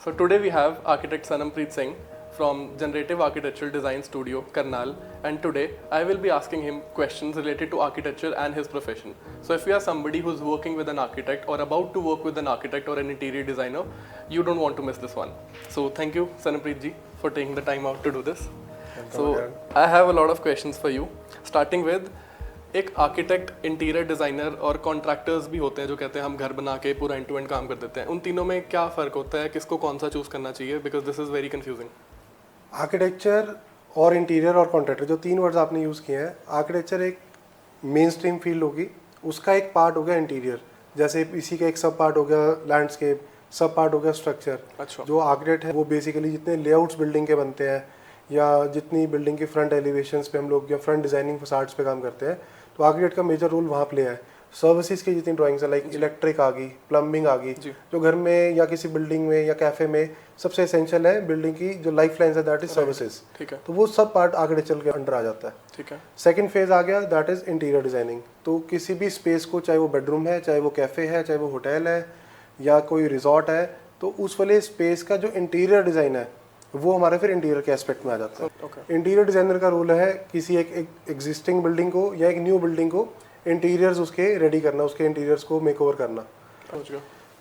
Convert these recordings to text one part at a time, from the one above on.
So today we have architect Sanampreet Singh from Generative Architectural Design Studio, Karnal, and today I will be asking him questions related to architecture and his profession. So if you are somebody who's working with an architect or about to work with an architect or an interior designer, you don't want to miss this one. So thank you Sanampreet ji for taking the time out to do this. So I have a lot of questions for you, starting with एक architect, interior designer और contractors भी होते हैं जो कहते हैं हम घर बना के पूरा एंड टू एंड काम कर देते हैं. उन तीनों में क्या फ़र्क होता है, किसको कौन सा चूज़ करना चाहिए, because this is very confusing. Architecture और इंटीरियर और कॉन्ट्रैक्टर जो तीन वर्ड्स आपने यूज़ किए हैं, आर्किटेक्चर एक मेन स्ट्रीम फील्ड होगी, उसका एक पार्ट हो गया इंटीरियर. जैसे इसी का एक सब पार्ट हो गया लैंडस्केप, सब पार्ट हो गया स्ट्रक्चर. अच्छा. जो आर्किटेक्ट है वो बेसिकली जितने लेआउट्स बिल्डिंग के बनते हैं या जितनी बिल्डिंग की फ्रंट एलिवेशंस पे हम लोग या फ्रंट डिजाइनिंग फसाड्स पे काम करते हैं, तो आर्किटेक्ट का मेजर रोल वहाँ प्ले है. सर्विसेज की जितनी ड्राइंग्स है, लाइक इलेक्ट्रिक आ गई, प्लम्बिंग आ गई, जो घर में या किसी बिल्डिंग में या कैफे में सबसे एसेंशियल है बिल्डिंग की जो लाइफ लाइन्स है, दैट इज सर्विसेज. ठीक है. तो वो सब पार्ट आर्किटेक्चर के अंडर आ जाता है. ठीक है. सेकंड फेज आ गया, दैट इज इंटीरियर डिजाइनिंग. तो किसी भी स्पेस को, चाहे वो बेडरूम है, चाहे वो कैफे है, चाहे वो होटल है या कोई रिजॉर्ट है, तो उस वाले स्पेस का जो इंटीरियर डिजाइन है वो हमारे फिर इंटीरियर के एस्पेक्ट में आ जाता है. इंटीरियर डिजाइनर का रोल है किसी एक एग्जिस्टिंग बिल्डिंग को या एक न्यू बिल्डिंग को इंटीरियर्स उसके रेडी करना, उसके इंटीरियर्स को मेक ओवर करना.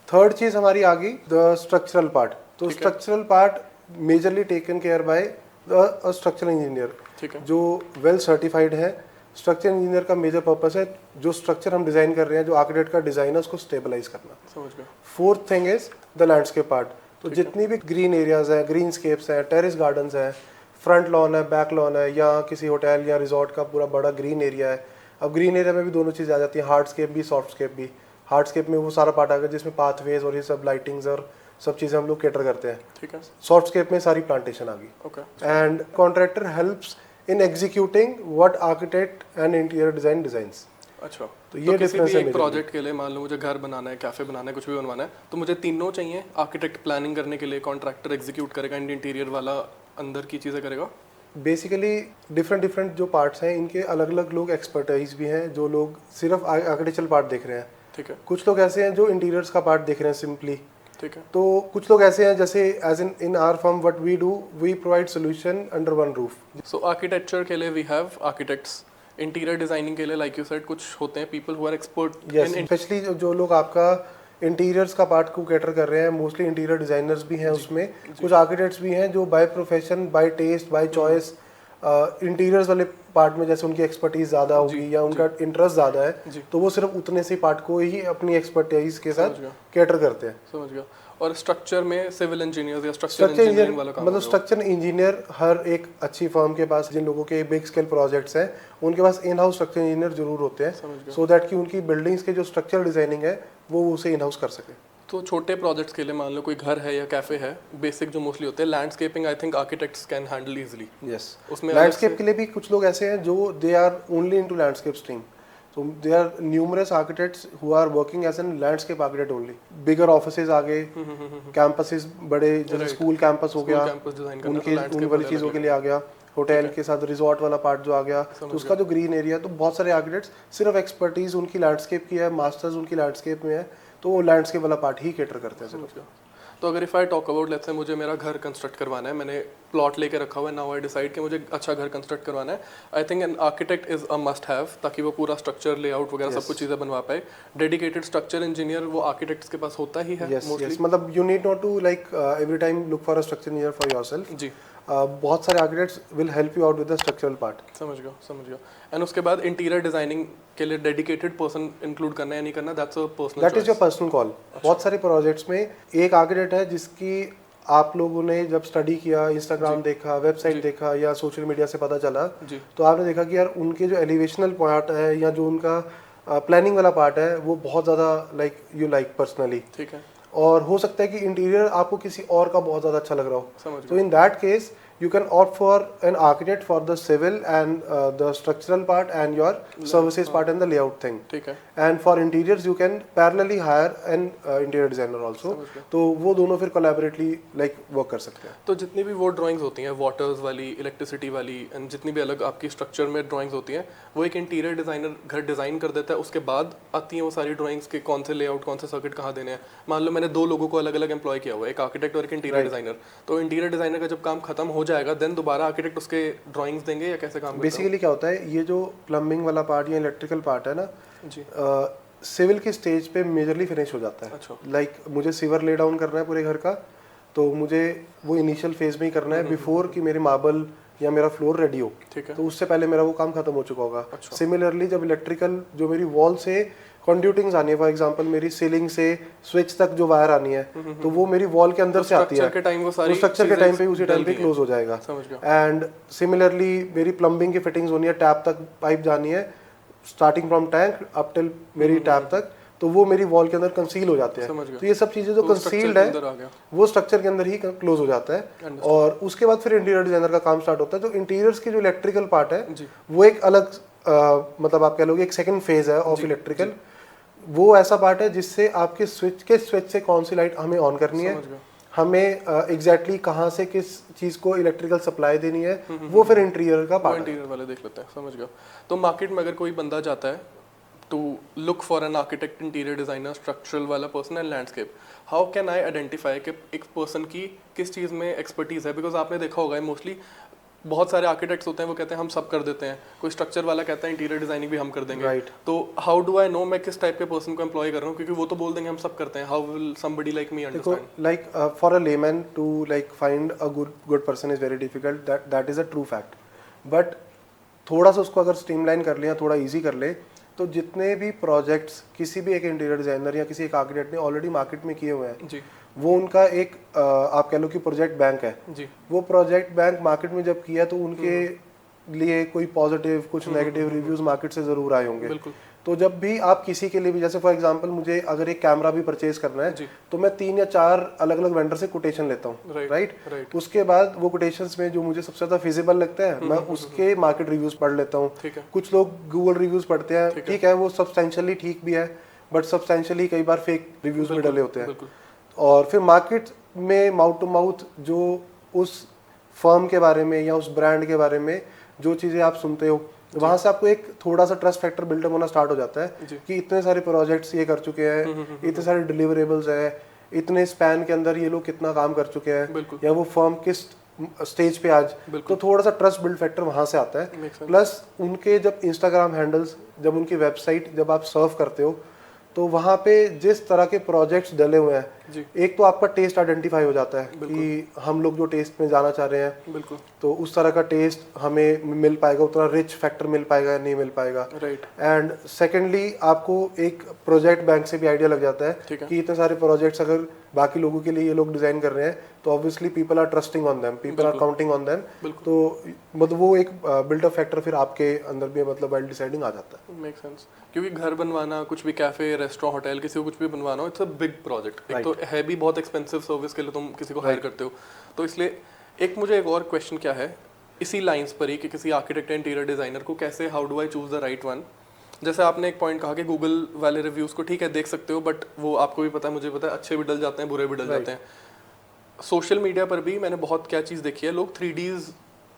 थर्ड चीज हमारी आ गई द स्ट्रक्चरल पार्ट. तो structural part majorly taken care by the structural engineer जो वेल सर्टिफाइड है. स्ट्रक्चर इंजीनियर का मेजर पर्पस है जो स्ट्रक्चर हम डिजाइन कर रहे हैं, जो आर्किटेक्ट का डिजाइन है, उसको स्टेबलाइज करना. Fourth thing is the landscape part. तो जितनी भी ग्रीन एरियाज हैं, ग्रीन स्केप्स हैं, टेरेस गार्डन्स हैं, फ्रंट लॉन है, बैक लॉन है, या किसी होटल या रिजॉर्ट का पूरा बड़ा ग्रीन एरिया है. अब ग्रीन एरिया में भी दोनों चीज़ आ जाती है, हार्डस्केप भी, सॉफ्टस्केप भी. हार्डस्केप में वो सारा पार्ट आ गया जिसमें पाथवेज और ये सब लाइटिंग्स और सब चीज़ें हम लोग कैटर करते हैं. ठीक है. सॉफ्टस्केप में सारी प्लांटेशन आ गई. And contractor helps in executing what architect and interior design designs. अच्छा. तो ये किसी भी एक प्रोजेक्ट के लिए, मान लो मुझे घर बनाना है, कैफे बनाना है, कुछ भी बनवाना है, तो मुझे तीनों चाहिए. आर्किटेक्ट प्लानिंग करने के लिए, कॉन्ट्रैक्टर एग्जीक्यूट करेगा, एंड इंटीरियर वाला अंदर की चीज़ें करेगा. बेसिकली डिफरेंट जो पार्ट्स हैं इनके अलग अलग लोग एक्सपर्टाइज भी हैं, जो लोग सिर्फ आर्किटेक्चरल पार्ट देख रहे हैं. ठीक है. कुछ लोग ऐसे हैं जो इंटीरियर्स का पार्ट देख रहे हैं सिंपली. ठीक है. तो कुछ लोग ऐसे हैं जैसे as in our firm what we do, we provide solution under one roof. So architecture के लिए we have architects, interior designing के लिए लाइक यू सेड कुछ होते हैं people who are expert. Yes, specially जो लोग आपका इंटीरियर्स का पार्ट को कैटर कर रहे हैं, मोस्टली इंटीरियर डिजाइनर्स भी हैं उसमें. कुछ आर्किटेक्ट्स भी हैं जो by profession, by taste, by choice interiors वाले पार्ट में जैसे उनकी एक्सपर्टीज ज़्यादा होगी या उनका इंटरेस्ट ज़्यादा है, तो वो सिर्फ उतने से पार्ट को ही अपनी एक्सपर्टाइज के साथ कैटर करते हैं. समझ गया. और स्ट्रक्चर में सिविल इंजीनियर्स या स्ट्रक्चर इंजीनियरिंग वाला काम, मतलब स्ट्रक्चर इंजीनियर हर एक अच्छी फर्म के पास, जिन लोगों के बिग स्केल प्रोजेक्ट्स हैं, उनके पास इन हाउस स्ट्रक्चर इंजीनियर जरूर होते हैं, सो दैट कि उनकी बिल्डिंग्स के जो स्ट्रक्चर डिजाइनिंग है वो उसे इन हाउस कर सके. तो छोटे प्रोजेक्ट्स के लिए, मान लो कोई घर है या कैफे है, बेसिक जो मोस्टली होते हैं, landscaping I think architects can handle easily. Yes. उसमें लैंडस्केप के लिए भी कुछ लोग ऐसे हैं जो they are only into landscape stream. So there are numerous architects who are working as a landscape architect only. Bigger offices आ गए, campuses बड़े जैसे स्कूल कैंपस हो गया, उनके उन वाली चीज़ों के लिए आ गया. होटल के साथ रिजॉर्ट वाला पार्ट जो आ गया, तो उसका जो ग्रीन एरिया, तो बहुत सारे आर्किटेक्ट्स सिर्फ एक्सपर्टीज उनकी लैंडस्केप की है, मास्टर्स उनकी लैंडस्केप में है, तो वो लैंडस्केप वाला पार्ट ही कैटर करते हैं. तो अगर if I talk about, let's say मुझे मेरा घर कंस्ट्रक्ट करवाना है, मैंने प्लॉट लेके रखा हुआ है, नाउ आई डिसाइड कि मुझे अच्छा घर कंस्ट्रक्ट करवाना है, I think an architect is a must have, ताकि वो पूरा स्ट्रक्चर, लेआउट वगैरह सब कुछ चीज़ें बनवा पाए. डेडिकेटेड स्ट्रक्चर इंजीनियर वो आर्किटेक्ट्स के पास होता ही है मोस्टली. मतलब you need not to like every time look for a structure engineer for yourself. जी. बहुत सारे architects will help you out with the structural part. समझ गया. एंड उसके बाद इंटीरियर डिजाइनिंग के लिए डेडिकेटेड पर्सन इंक्लूड करना है या नहीं करना, that's a personal, that is your personal call. बहुत सारे प्रोजेक्ट्स में एक आर्किटेक्ट है जिसकी आप लोगों ने जब स्टडी किया, इंस्टाग्राम देखा, वेबसाइट देखा या सोशल मीडिया से पता चला, तो आपने देखा कि यार उनके जो एलिवेशनल पार्ट है या जो उनका प्लानिंग वाला पार्ट है वो बहुत ज़्यादा लाइक यू लाइक पर्सनली. ठीक है. और हो सकता है कि इंटीरियर आपको किसी और का बहुत ज़्यादा अच्छा लग रहा हो. तो in that case you can opt for an architect for the civil and the structural part and your services part and the layout thing. ठीक है. And for interiors you can parallelly hire an interior designer also. तो वो दोनों फिर collaboratively like work कर सकते हैं. तो जितनी भी वो ड्राइंग्स होती हैं, वाटर्स वाली, इलेक्ट्रिसिटी वाली, एंड जितनी भी अलग आपकी स्ट्रक्चर में ड्राइंग्स होती हैं, वो एक इंटीरियर डिजाइनर घर डिजाइन कर देता है. उसके बाद आती हैं वो सारी ड्राइंग्स के कौन से लेआउट, कौन से सर्किट कहाँ देने हैं. मान लो मैंने 2 लोगों को अलग अलग एम्प्लॉय किया हुआ है, एक आर्किटेक्ट और एक इंटीरियर डिजाइनर. तो इंटीरियर डिजाइनर का जब काम खत्म हो जाएगा देन दोबारा आर्किटेक्ट उसके ड्राइंग्स देंगे या कैसे काम करता है? बेसिकली क्या होता है, ये जो प्लम्बिंग वाला पार्ट या इलेक्ट्रिकल पार्ट है ना जी, सिविल की स्टेज पे मेजरली फिनिश हो जाता है. अच्छा. लाइक मुझे सीवर ले डाउन करना है पूरे घर का, तो मुझे वो इनिशियल फेज में ही करना है बिफोर कि मेरी मार्बल या मेरा फ्लोर रेडी हो. ठीक है. तो उससे पहले मेरा वो काम खत्म हो चुका होगा. अच्छा. सिमिलरली जब इलेक्ट्रिकल जो मेरी वॉल से कंड्यूटिंग्स आनी है, फॉर एग्जांपल मेरी सीलिंग से स्विच तक जो वायर आनी है, तो वो मेरी वॉल के अंदर से आती है. के टाइम वो सारी स्ट्रक्चर के टाइम पे उसी टाइम पे क्लोज हो जाएगा. समझ गया. एंड सिमिलरली मेरी प्लम्बिंग की फिटिंग्स होनी है, टैप तक पाइप जानी है, starting from tank up till मेरी टैप तक, तो वो मेरी वॉल के अंदर कंसील हो जाते हैं. तो ये सब चीजें जो कंसील्ड है वो स्ट्रक्चर के अंदर ही क्लोज हो जाता है. और उसके बाद फिर इंटीरियर डिजाइनर का काम स्टार्ट होता है. जो इंटीरियर्स की जो इलेक्ट्रिकल पार्ट है वो एक अलग मतलब आप कह लोगे एक सेकंड फेज है ऑफ इलेक्ट्रिकल. वो ऐसा पार्ट है जिससे आपके स्विच से कौन सी लाइट हमें ऑन करनी है, हमें एग्जैक्टली कहाँ से किस चीज को इलेक्ट्रिकल सप्लाई देनी है, वो फिर इंटीरियर का पार्ट है. इंटीरियर वाले देख लेते हैं. समझ गया. तो मार्केट में अगर कोई बंदा जाता है to look for an architect, interior designer, structural वाला person and landscape, how can I identify कि एक person की किस चीज़ में expertise है? Because आपने देखा होगा मोस्टली बहुत सारे आर्किटेक्ट्स होते हैं, वो कहते हैं हम सब कर देते हैं. कोई स्ट्रक्चर वाला कहता है इंटीरियर डिजाइनिंग भी हम कर देंगे. Right. तो हाउ डू आई नो मैं किस टाइप के पर्सन को एम्प्लॉय कर रहा हूँ? क्योंकि वो तो बोल देंगे हम सब करते हैं. How will somebody like me understand? Like for a layman to like find a good person is very difficult. That is a true fact. But थोड़ा सा उसको अगर स्ट्रीमलाइन कर लिया, थोड़ा ईजी कर ले, तो जितने भी प्रोजेक्ट्स किसी भी एक इंटीरियर डिजाइनर या किसी एक आर्किटेक्ट ने ऑलरेडी मार्केट में किए हुए हैं जी, वो उनका एक आप कह लो कि प्रोजेक्ट बैंक है जी. वो प्रोजेक्ट बैंक मार्केट में जब किया तो उनके लिए कोई पॉजिटिव कुछ नेगेटिव रिव्यूज मार्केट से जरूर आए होंगे. बिल्कुल. तो जब भी आप किसी के लिए भी, जैसे फॉर एग्जांपल मुझे अगर एक कैमरा भी परचेज करना है तो मैं 3 या 4 अलग अलग वेंडर से कोटेशन लेता हूँ. राइट. उसके बाद वो कोटेशंस में जो मुझे सबसे ज्यादा फिजिबल लगता है मैं उसके मार्केट रिव्यूज पढ़ लेता हूँ. कुछ लोग गूगल रिव्यूज पढ़ते हैं, ठीक है, वो सब्सटेंशियली ठीक भी है, बट सब्सटेंशियली कई बार फेक रिव्यूज भी डले होते हैं. और फिर मार्केट में माउथ टू माउथ जो उस फर्म के बारे में या उस ब्रांड के बारे में जो चीजें आप सुनते हो, वहां से आपको एक थोड़ा सा ट्रस्ट फैक्टर बिल्डअप होना स्टार्ट हो जाता है कि इतने सारे प्रोजेक्ट्स ये कर चुके हैं, इतने सारे डिलीवरेबल्स है, इतने स्पैन के अंदर ये लोग कितना काम कर चुके हैं, या वो फर्म किस स्टेज पे आज. तो थोड़ा सा ट्रस्ट बिल्ड फैक्टर वहां से आता है. प्लस उनके जब इंस्टाग्राम हैंडल्स, जब उनकी वेबसाइट जब आप सर्व करते हो तो वहाँ पे जिस तरह के प्रोजेक्ट्स डले हुए हैं, एक तो आपका टेस्ट आइडेंटिफाई हो जाता है कि हम लोग जो टेस्ट में जाना चाह रहे हैं, बिल्कुल, तो उस तरह का टेस्ट हमें मिल पाएगा, उतना रिच फैक्टर मिल पाएगा या नहीं मिल पाएगा. राइट. एंड सेकेंडली आपको एक प्रोजेक्ट बैंक से भी आइडिया लग जाता है कि इतने सारे प्रोजेक्ट्स अगर बाकी लोगों के लिए ये लोग डिजाइन कर रहे हैं तो obviously people are trusting on them, people are counting on them. तो मतलब वो एक बिल्डअप फैक्टर फिर आपके अंदर भी मतलब वाइल डिसाइडिंग आ जाता है. Make sense. क्योंकि घर बनवाना, कुछ भी कैफे, रेस्टोरेंट, होटल, किसी को कुछ भी बनवाना हो, इट्स अ बिग प्रोजेक्ट. एक तो है भी बहुत एक्सपेंसिव सर्विस के लिए तुम किसी को हायर करते हो. तो इसलिए एक मुझे एक और क्वेश्चन क्या है इसी लाइंस पर ही कि किसी आर्किटेक्ट इंटीरियर डिजाइनर को कैसे, how do I choose the right one? जैसे आपने एक पॉइंट कहा कि गूगल वाले रिव्यूज़ को ठीक है देख सकते हो, बट वो आपको भी पता है, मुझे पता है, अच्छे भी डल जाते हैं, बुरे भी डल जाते हैं. सोशल मीडिया पर भी मैंने बहुत क्या चीज़ देखी है, लोग 3Ds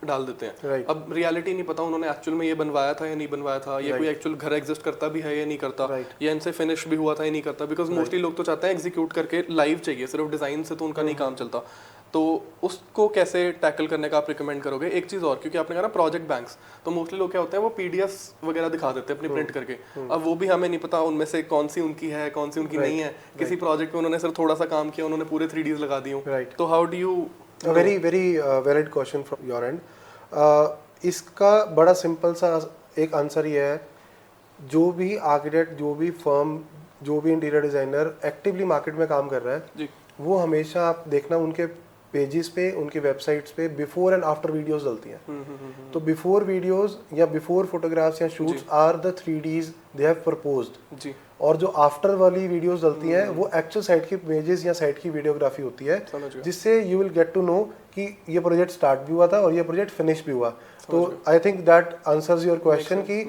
डाल देते हैं. अब रियलिटी नहीं पता उन्होंने एक्चुअल में ये बनवाया था या नहीं बनवाया था, ये कोई एक्चुअल घर एग्जिस्ट करता भी है या नहीं करता, या इनसे फिनिश भी हुआ था या नहीं करता. बिकॉज मोस्टली लोग तो चाहते हैं एग्जीक्यूट करके लाइव चाहिए, सिर्फ डिज़ाइन से तो उनका नहीं काम चलता. तो उसको कैसे टैकल करने का आप रिकमेंड करोगे? एक चीज़ और, क्योंकि आपने कहा ना प्रोजेक्ट बैंक्स, तो मोस्टली लोग क्या होते हैं वो पीडीएफ वगैरह दिखा देते हैं अपनी प्रिंट करके. अब वो भी हमें नहीं पता उनमें से कौन सी उनकी है, कौन सी उनकी नहीं है. किसी प्रोजेक्ट पे उन्होंने सिर्फ थोड़ा सा काम किया, उन्होंने पूरे 3Ds लगा दी. तो how do you? Very very valid question from your and. इसका बड़ा सिंपल सा एक आंसर ये है, जो भी आर्किटेक्ट, जो भी फर्म, जो भी इंटीरियर डिजाइनर एक्टिवली मार्केट में काम कर रहा है जी, वो हमेशा आप देखना उनके पेजेस पे, उनकी वेबसाइट्स पे बिफोर एंड आफ्टर वीडियोस डलती हैं. तो बिफोर वीडियोस या बिफोर फोटोग्राफ्स या shoots are the 3Ds they have proposed जी. और जो आफ्टर वाली वीडियोस डलती हैं वो एक्चुअल साइट की इमेजेस या साइट की वीडियोग्राफी होती है, जिससे you will get to know कि ये प्रोजेक्ट स्टार्ट भी हुआ था और ये प्रोजेक्ट फिनिश भी हुआ। तो I think that answers your question कि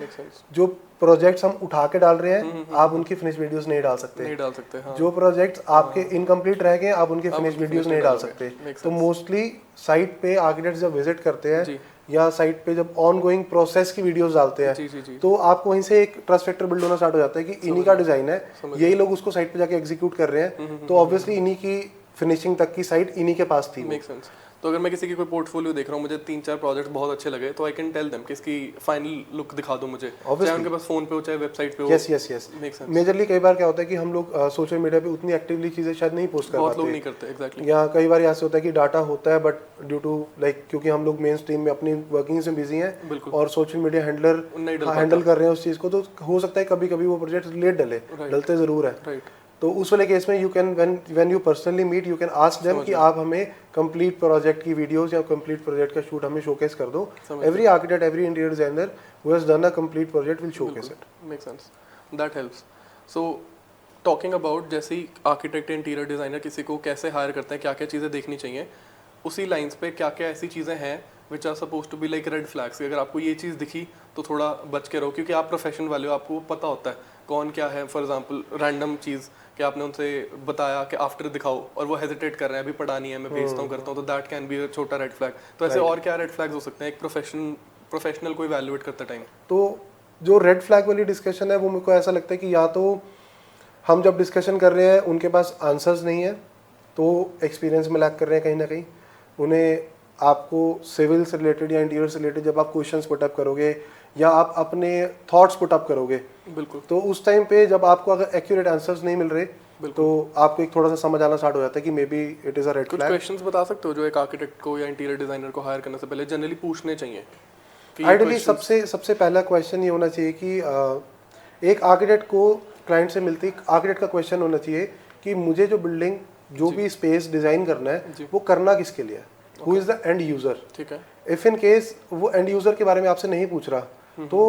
जो प्रोजेक्ट्स हम उठा के डाल रहे हैं आप उनकी फिनिश वीडियोस नहीं डाल सकते, हाँ। जो प्रोजेक्ट्स आपके इनकम्प्लीट रह गए आप उनकी फिनिश वीडियोस नहीं डाल सकते। तो मोस्टली साइट पे आर्किटेक्ट्स जब विजिट करते हैं या साइट पे जब ऑन गोइंग प्रोसेस की वीडियोस डालते हैं तो आपको वहीं से एक ट्रस्ट फैक्टर बिल्ड होना स्टार्ट हो जाता है कि इन्हीं का डिजाइन है, यही लोग उसको साइट पे जाके एग्जीक्यूट कर रहे हैं, तो ऑब्वियसली इन्हीं की फिनिशिंग तक की साइट इन्हीं के पास थी। Make sense. तो अगर मैं किसी की कोई पोर्टफोलियो देख रहा हूँ, मुझे 3-4 प्रोजेक्ट बहुत अच्छे लगे, तो आई कैन टेल देम कि इसकी फाइनल लुक दिखा दो मुझे, चाहे उनके पास फोन पे हो चाहे वेबसाइट पे हो। यस मेजरली कई बार क्या होता है कि हम लोग सोशल मीडिया पे उतनी एक्टिवली चीजें शायद नहीं पोस्ट कर पाते, बहुत लोग नहीं करते एग्जैक्टली। या कई बार ऐसे होता है कि डाटा होता है बट ड्यू टू लाइक क्योंकि हम लोग मेन स्ट्रीम में अपनी वर्किंग में बिजी हैं और सोशल मीडिया हैंडल कर रहे हैं उस चीज को, तो हो सकता है कभी कभी वो प्रोजेक्ट लेट डलते जरूर है। तो उस वाले केस में you can when you personally meet you can ask them कि आप हमें कंप्लीट प्रोजेक्ट की वीडियोस या कंप्लीट प्रोजेक्ट का शूट हमें शोकेस कर दो। Every architect every interior designer who has done a complete project will showcase it. Make sense, that helps. So talking about जैसे ही आर्किटेक्ट इंटीरियर डिजाइनर किसी को कैसे हायर करते हैं, क्या क्या चीज़ें देखनी चाहिए, उसी लाइंस पे क्या क्या ऐसी चीज़ें हैं which are suppose to be like red flags, अगर आपको ये चीज़ दिखी तो थोड़ा बच के रहो, क्योंकि आप प्रोफेशन वाले हो, आपको पता होता है कौन क्या है। फॉर एग्जांपल रैंडम चीज़ कि आपने उनसे बताया कि आफ्टर दिखाओ और वो हेजिटेट कर रहे हैं, अभी पढ़ानी है, मैं भेजता हूँ करता हूँ, तो दैट कैन बी अ छोटा रेड फ्लैग। तो ऐसे और क्या रेड फ्लैग्स हो सकते हैं एक प्रोफेशनल को इवैल्यूएट करते टाइम? तो जो रेड फ्लैग वाली डिस्कशन है वो मेरे को ऐसा लगता है कि या तो हम जब डिस्कशन कर रहे हैं उनके पास आंसर्स नहीं है, तो एक्सपीरियंस में लैक कर रहे हैं कहीं ना कहीं। उन्हें आपको सिविल से रिलेटेड या इंटीरियर से रिलेटेड जब आप क्वेश्चंस पुट अप करोगे या आप अपने थॉट्स पुट अप करोगे, बिल्कुल, तो उस टाइम पे जब आपको अगर एक्यूरेट आंसर्स नहीं मिल रहे तो आपको एक थोड़ा सा समझ आना स्टार्ट हो जाता है कि may be it is a red flag. कुछ क्वेश्चंस बता सकते हो जो एक आर्किटेक्ट को या इंटीरियर डिजाइनर को हायर करने से पहले जनरली पूछने चाहिए? आइडियली सबसे पहला क्वेश्चन ये होना चाहिए कि एक आर्किटेक्ट को क्लाइंट से मिलती आर्किटेक्ट का क्वेश्चन होना चाहिए कि मुझे जो बिल्डिंग जो भी स्पेस डिजाइन करना है वो करना किसके लिए है, who is the end user. ठीक है, इफ इन केस वो एंड यूजर के बारे में आपसे नहीं पूछ रहा तो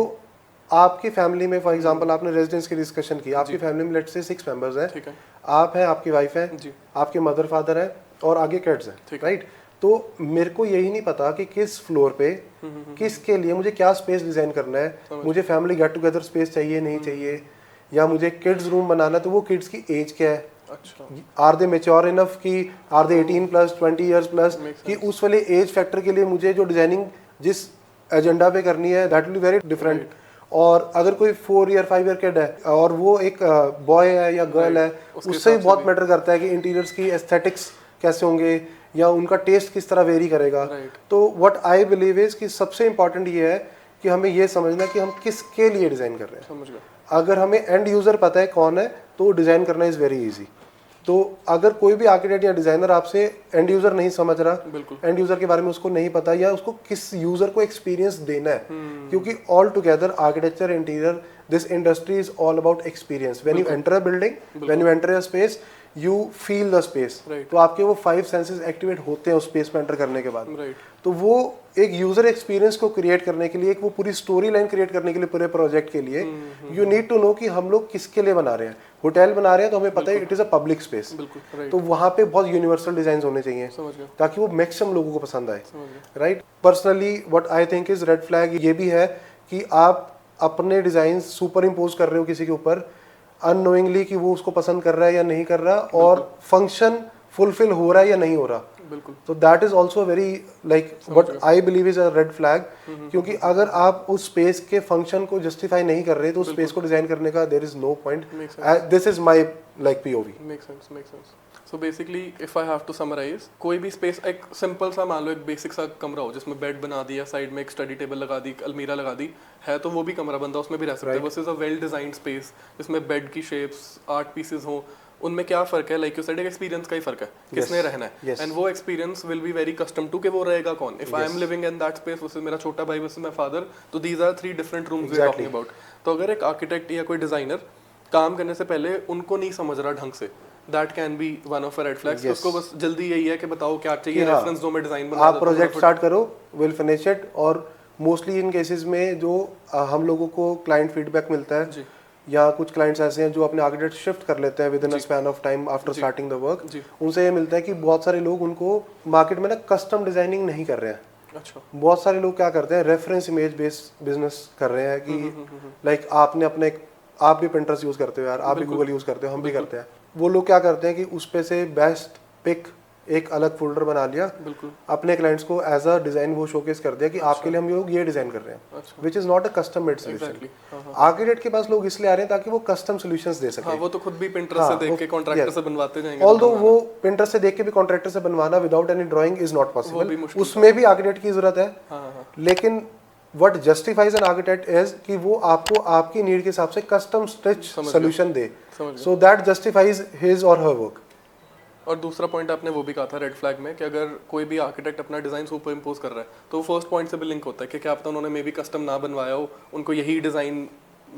आपकी फैमिली में फॉर एग्जांपल आपने रेजिडेंस की डिस्कशन की, आपकी फैमिली में लेट्स से 6 मेंबर्स हैं, आप हैं, आपकी वाइफ है, आपके मदर फादर है और आगे किड्स हैं, राइट। तो मेरे को यही नहीं पता कि किस फ्लोर पे किसके लिए मुझे क्या स्पेस डिजाइन करना है, मुझे फैमिली गेट टुगेदर स्पेस चाहिए नहीं चाहिए, या मुझे किड्स रूम बनाना है तो वो किड्स की एज क्या है, आर दे मेच्योर इनफ कि are they 18 plus 20 years plus, कि उस वाले एज फैक्टर के लिए मुझे जो डिजाइनिंग जिस एजेंडा पे करनी है that will be very different. और अगर कोई 4 ईयर 5 ईयर किड है और वो एक बॉय है या गर्ल है, उससे भी बहुत मैटर करता है कि इंटीरियर्स की एस्थेटिक्स कैसे होंगे या उनका टेस्ट किस तरह वेरी करेगा। तो व्हाट आई बिलीव इज कि सबसे इंपॉर्टेंट ये है कि हमें ये समझना कि हम किसके लिए डिजाइन कर रहे हैं। अगर हमें एंड यूजर पता है कौन है तो डिजाइन करना इज वेरी इजी। तो अगर कोई भी आर्किटेक्ट या डिजाइनर आपसे एंड यूजर नहीं समझ रहा, एंड यूजर के बारे में उसको नहीं पता या उसको किस यूजर को एक्सपीरियंस देना है, क्योंकि all together architecture interior this industry is all about experience. When you enter a building, when you enter a space, you feel the space, तो आपके वो 5 सेंसेस एक्टिवेट होते हैं उस स्पेस में एंटर करने के बाद। तो वो एक यूजर एक्सपीरियंस को क्रिएट करने के लिए, एक वो पूरी स्टोरी लाइन क्रिएट करने के लिए पूरे प्रोजेक्ट के लिए यू नीड टू नो कि हम लोग किसके लिए बना रहे हैं। होटल बना रहे हैं तो हमें पता है it is a public space, तो वहाँ पे बहुत यूनिवर्सल डिजाइन होने चाहिए ताकि वो मैक्सिमम लोगों को पसंद आए, right. Personally what I think is red flag ये भी है कि आप अपने डिजाइन सुपर इम्पोज कर रहे हो किसी के ऊपर अननोइंगली कि वो उसको पसंद कर रहा है या नहीं कर रहा, और फंक्शन फुलफिल हो रहा है या नहीं हो रहा। बिल्कुल, तो that is also very like what I believe is a red flag, क्योंकि अगर आप उस स्पेस के फंक्शन को जस्टिफाई नहीं कर रहे तो उस स्पेस को डिजाइन करने का there is no point. This is my like POV. Make sense. So basically if I have to summarise, कोई भी स्पेस एक सिंपल सा मान लो एक बेसिक सा कमरा हो जिसमें बेड बना दिया, साइड में एक स्टडी टेबल लगा दी, अलमीरा लगा दी है, तो वो भी कमरा बंदा उसमें भी रह सकता है। Versus a well designed space जिसमें बेड की शेप्स, आर्ट पीसेस हो, उनमें क्या फर्क है? लाइक यू सेड, एक एक्सपीरियंस का ही फर्क है, किसने रहना है, एंड वो experience will be very custom to कि वो रहेगा कौन। If I am living in that space versus मेरा छोटा भाई वर्सेस माय फादर, तो these are 3 different rooms we are talking about. तो अगर एक आर्किटेक्ट या कोई डिजाइनर काम करने से पहले उनको नहीं समझ रहा ढंग से, that can be one of a red flags. उसको बस जल्दी यही है कि बताओ क्या चाहिए, रेफरेंस दो, मैं डिजाइन बना, आप प्रोजेक्ट स्टार्ट करो, विल फिनिश इट। और मोस्टली इन केसेस में जो हम लोगों को क्लाइंट फीडबैक मिलता है या कुछ क्लाइंट्स ऐसे हैं जो अपने आर्किटेक्ट शिफ्ट कर लेते हैं with in a span of time after starting the work. उनसे ये मिलता है कि बहुत सारे लोग उनको मार्केट में ना कस्टम डिजाइनिंग नहीं कर रहे हैं। अच्छा। बहुत सारे लोग क्या करते हैं, रेफरेंस इमेज बेस्ड बिजनेस कर रहे हैं कि लाइक आपने अपने आप भी Pinterest यूज करते हो यार, आप भी गूगल यूज करते हो, हम भी करते हैं। वो लोग क्या करते हैं कि उस पे से बेस्ट पिक एक अलग फोल्डर बना लिया, अपने क्लाइंट्स को एज अ डिजाइन वो शोकेस कर दिया कि आपके लिए हम लोग ये डिजाइन कर रहे हैं, which is not a custom made solution. Architect के पास लोग इसलिए आ रहे हैं ताकि वो कस्टम सॉल्यूशंस दे सके। वो तो खुद भी Pinterest से देख के कॉन्ट्रैक्टर से बनवाते जाएंगे। ऑल्दो वो Pinterest से देख के भी कॉन्ट्रैक्टर से बनवाना without any drawing is not possible, उसमें भी आर्किटेक्ट की जरूरत है। लेकिन what justifies an architect is कि वो आपको आपकी नीड के हिसाब से custom stitch solution they, so that justifies his और हर वर्क। और दूसरा पॉइंट आपने वो भी कहा था रेड फ्लैग में कि अगर कोई भी आर्किटेक्ट अपना डिजाइन सुपर इम्पोज कर रहा है तो वो फर्स्ट पॉइंट से भी लिंक होता है कि क्या पता उन्होंने मे बी कस्टम ना बनवाया हो, उनको यही design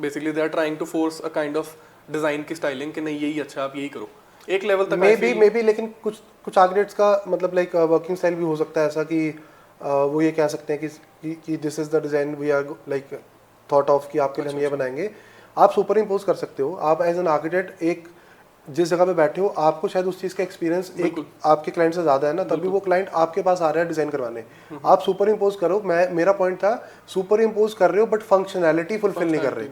basically they are trying to force a kind of design की स्टाइलिंग कि नहीं यही अच्छा, आप यही करो एक लेवल तक। मे बी लेकिन कुछ आर्किटेक्ट्स का मतलब लाइक वर्किंग स्टाइल भी हो सकता है ऐसा कि वो ये कह सकते हैं कि this is the design we are like thought of कि आपके लिए हम ये बनाएंगे। आप सुपर इम्पोज कर सकते हो। आप एज एन आर्किटेक्ट एक जिस जगह पे बैठे हो, आपको शायद उस चीज़ का एक्सपीरियंस एक आपके क्लाइंट से ज़्यादा है ना, तभी वो क्लाइंट आपके पास आ रहा है डिज़ाइन करवाने। आप सुपर इम्पोज करो, मेरा पॉइंट था सुपर इम्पोज कर रहे हो बट फंक्शनैलिटी फुलफिल नहीं कर रहे।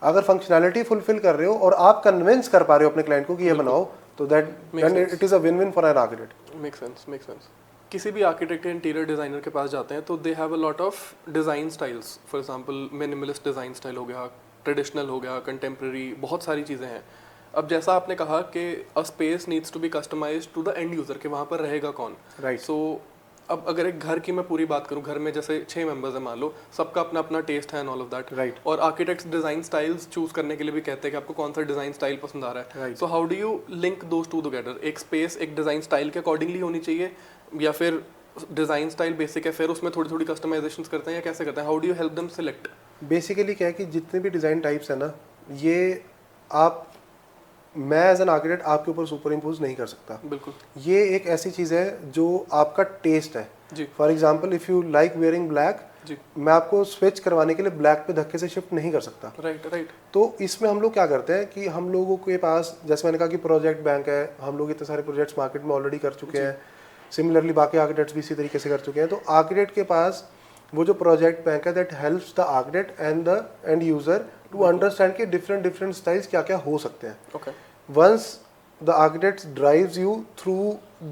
अगर फंक्शनैलिटी फुलफिल कर रहे हो और आप कन्विंस कर पा रहे हो अपने क्लाइंट को कि ये बनाओ, तो that it is a win win for an architect. Make sense. किसी भी आर्किटेक्ट या इंटीरियर डिज़ाइनर के पास जाते हैं तो they have a lot of design styles. For example minimalist design style हो गया, ट्रेडिशनल हो गया, कंटेम्प्रेरी, बहुत सारी चीज़ें हैं। अब जैसा आपने कहा कि a space needs to be customised to the end user, कि वहाँ पर रहेगा कौन, राइट। सो अब अगर एक घर की मैं पूरी बात करूँ, घर में जैसे 6 मेंबर्स हैं मान लो, सबका अपना अपना टेस्ट है and all of that, right. और आर्किटेक्ट्स डिज़ाइन स्टाइल्स चूज करने के लिए भी कहते हैं कि आपको कौन सा डिज़ाइन स्टाइल पसंद आ रहा है। So how do you link those two together? एक स्पेस एक डिज़ाइन स्टाइल के अकॉर्डिंगली होनी चाहिए, या फिर डिज़ाइन स्टाइल बेसिक है फिर उसमें थोड़ी थोड़ी कस्टमाइजेशंस करते हैं, या कैसे करते हैं? How do you help them select? Basically क्या है कि जितने भी डिज़ाइन टाइप्स है ना, ये मैं एज एन आर्किटेक्ट आपके ऊपर सुपर इम्पोज नहीं कर सकता। बिल्कुल। ये एक ऐसी चीज़ है जो आपका टेस्ट है। जी। For example if you like wearing black, मैं आपको स्विच करवाने के लिए ब्लैक पे धक्के से शिफ्ट नहीं कर सकता। राइट। तो इसमें हम लोग क्या करते हैं कि हम लोगों के पास, जैसे मैंने कहा कि प्रोजेक्ट बैंक है, हम लोग इतने सारे प्रोजेक्ट्स मार्केट में ऑलरेडी कर चुके हैं। सिमिलरली बाकी आर्किटेक्ट्स भी इसी तरीके से कर चुके हैं। तो आर्किटेक्ट के पास वो जो प्रोजेक्ट बैंक है that helps the architect and the end user to understand कि डिफरेंट स्टाइल्स क्या क्या हो सकते हैं। Okay. Once the architect drives you through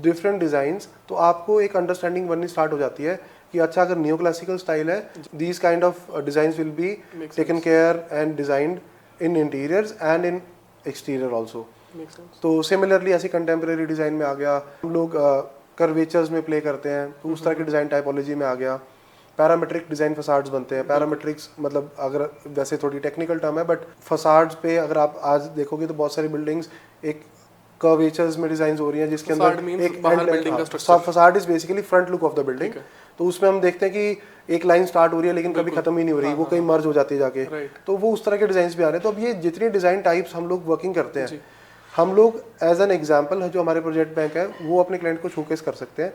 different designs, तो आपको एक अंडरस्टैंडिंग बननी स्टार्ट हो जाती है कि अच्छा अगर न्यू क्लासिकल स्टाइल है, these kind of designs will be taken care and designed in interiors and in exterior also. तो सिमिलरली ऐसी कंटेम्प्रेरी डिजाइन में आ गया, हम लोग कर्वेचर्स में प्ले करते हैं, तो उस तरह की डिजाइन टाइपोलॉजी में आ गया। पैरामेट्रिक डिजाइन फसाड्स बनते हैं। पैरामेट्रिक्स मतलब अगर वैसे थोड़ी टेक्निकल टर्म है, बट फसाड्स पे अगर आप आज देखोगे तो बहुत सारी बिल्डिंग्स एक कर्वेचर्स में डिजाइन हो रही हैं, जिसके अंदर एक facade is basically front look of the building. तो उसमें हम देखते हैं कि एक लाइन स्टार्ट हो रही है लेकिन कभी खत्म ही नहीं हो रही, वो कहीं मर्ज हो जाती है जाके। तो वो उस तरह के डिजाइन भी आ रहे हैं। तो अब ये जितनी डिजाइन टाइप्स हम लोग वर्किंग करते हैं, हम लोग एज एन एग्जाम्पल है जो हमारे प्रोजेक्ट बैंक है, वो अपने क्लाइंट को शोकेस कर सकते हैं।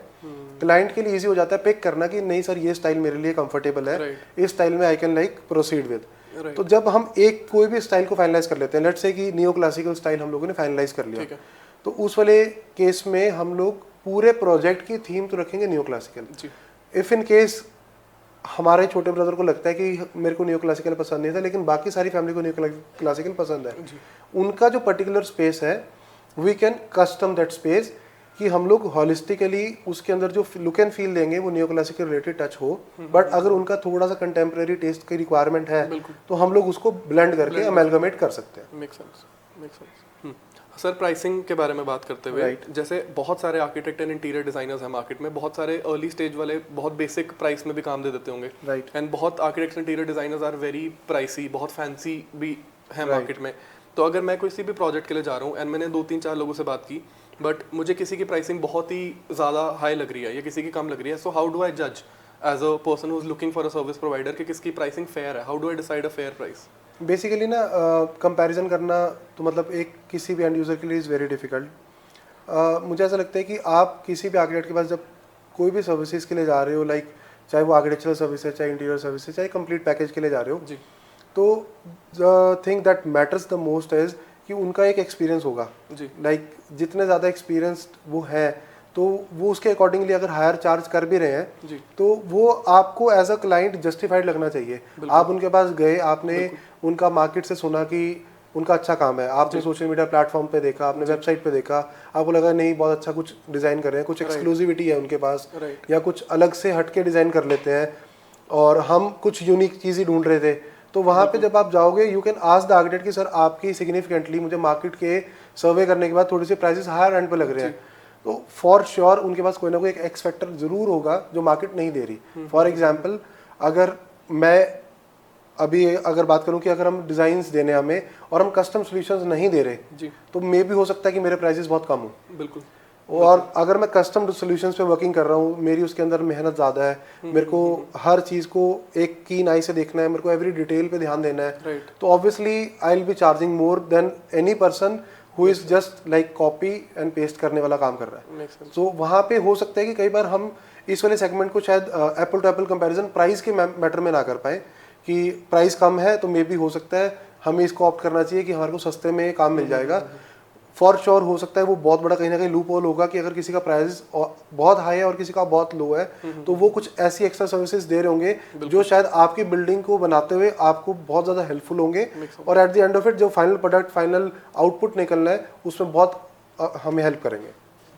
क्लाइंट के लिए इजी हो जाता है पिक करना कि नहीं सर ये स्टाइल मेरे लिए कंफर्टेबल है, इस स्टाइल में I can like proceed with. तो जब हम एक कोई भी स्टाइल को फाइनलाइज कर लेते हैं, लेट्स से कि नियो क्लासिकल स्टाइल हम लोगों ने फाइनलाइज कर लिया, तो उस वाले केस में हम लोग पूरे प्रोजेक्ट की थीम तो रखेंगे neo classical. If in case हमारे छोटे ब्रदर को लगता है कि मेरे को नियो क्लासिकल पसंद नहीं था लेकिन बाकी सारी फैमिली को नियो क्लासिकल पसंद है, उनका जो पर्टिकुलर स्पेस है we can custom that space कि हम लोग हॉलिस्टिकली उसके अंदर जो लुक एंड फील देंगे वो नियो क्लासिकल रिलेटेड टच हो। बट अगर उनका थोड़ा सा कंटेम्प्रेरी टेस्ट की रिक्वायरमेंट है तो हम लोग उसको ब्लेंड करके अमेलगमेट कर सकते हैं। Make sense. सर प्राइसिंग के बारे में बात करते हुए, जैसे बहुत सारे आर्किटेक्ट एंड इंटीरियर डिजाइनर्स हैं मार्केट में, बहुत सारे अर्ली स्टेज वाले बहुत बेसिक प्राइस में भी काम दे देते होंगे, एंड बहुत architects interior designers are very pricey, बहुत फैंसी भी है मार्केट में। तो अगर मैं किसी भी प्रोजेक्ट के लिए जा रहा हूँ एंड मैंने 2-3-4 लोगों से बात की, बट मुझे किसी की प्राइसिंग बहुत ही ज़्यादा हाई लग रही है या किसी की कम लग रही है, सो हाउ डू आई जज as a person who is looking for a service provider कि किसकी प्राइसिंग फेयर है? How do I decide a fair price? Basically ना कंपैरिजन करना तो मतलब एक किसी भी एंड यूज़र के लिए इज़ वेरी डिफिकल्ट। मुझे ऐसा लगता है कि आप किसी भी आर्किटेक्ट के पास जब कोई भी सर्विसेज के लिए जा रहे हो, लाइक चाहे वो आर्किटेक्चरल सर्विस है, चाहे इंटीरियर सर्विस है, चाहे कंप्लीट पैकेज के लिए जा रहे हो, तो the thing that matters the most is कि उनका एक एक्सपीरियंस होगा जी लाइक जितने ज़्यादा एक्सपीरियंस्ड वो है तो वो उसके अकॉर्डिंगली अगर हायर चार्ज कर भी रहे हैं जी तो वो आपको एज अ क्लाइंट जस्टिफाइड लगना चाहिए। आप उनके पास गए, आपने उनका मार्केट से सुना कि उनका अच्छा काम है, आपने सोशल मीडिया प्लेटफॉर्म पे देखा, आपने वेबसाइट पे देखा, आपको लगा नहीं बहुत अच्छा कुछ डिज़ाइन कर रहे हैं, कुछ एक्सक्लूसिविटी है उनके पास राइट या कुछ अलग से हटके डिज़ाइन कर लेते हैं और हम कुछ यूनिक चीज़ ही ढूंढ रहे थे, तो वहाँ पे जब आप जाओगे you can ask the architect कि सर आपकी सिग्निफिकेंटली मुझे मार्केट के सर्वे करने के बाद थोड़ी सी प्राइसेस हायर एंड पे लग रहे हैं, तो फॉर श्योर उनके पास कोई ना कोई एक एक्स फैक्टर जरूर होगा जो मार्केट नहीं दे रही। फॉर एग्जांपल अगर मैं अभी अगर बात करूं कि अगर हम डिज़ाइंस देने हमें और हम कस्टम सॉल्यूशंस नहीं दे रहे जी तो मे भी हो सकता है कि मेरे प्राइसेस बहुत कम हो, बिल्कुल और अगर मैं कस्टम सॉल्यूशंस पे वर्किंग कर रहा हूँ, मेरी उसके अंदर मेहनत ज़्यादा है, मेरे को हर चीज़ को एक कीन आई से देखना है, मेरे को एवरी डिटेल पे ध्यान देना है, राइट तो obviously I will be charging more than any person who is just like copy and paste करने वाला काम कर रहा है। मेक सेंस तो वहाँ पे हो सकता है कि कई बार हम इस वाले सेगमेंट को शायद apple to apple comparison price के मैटर में ना कर पाए कि प्राइस कम है तो मे भी हो सकता है हमें इसको ऑप्ट करना चाहिए कि हमारे को सस्ते में काम मिल जाएगा। फॉर श्योर हो सकता है वो बहुत बड़ा कहीं ना कहीं लूप होल होगा कि अगर किसी का प्राइस बहुत हाई है और किसी का बहुत लो है तो वो कुछ ऐसी एक्स्ट्रा सर्विसेज दे रहे होंगे जो शायद आपकी बिल्डिंग को बनाते हुए आपको बहुत ज़्यादा हेल्पफुल होंगे, और at the end of it जो फाइनल प्रोडक्ट फाइनल आउटपुट निकलना है उसमें बहुत हमें हेल्प करेंगे।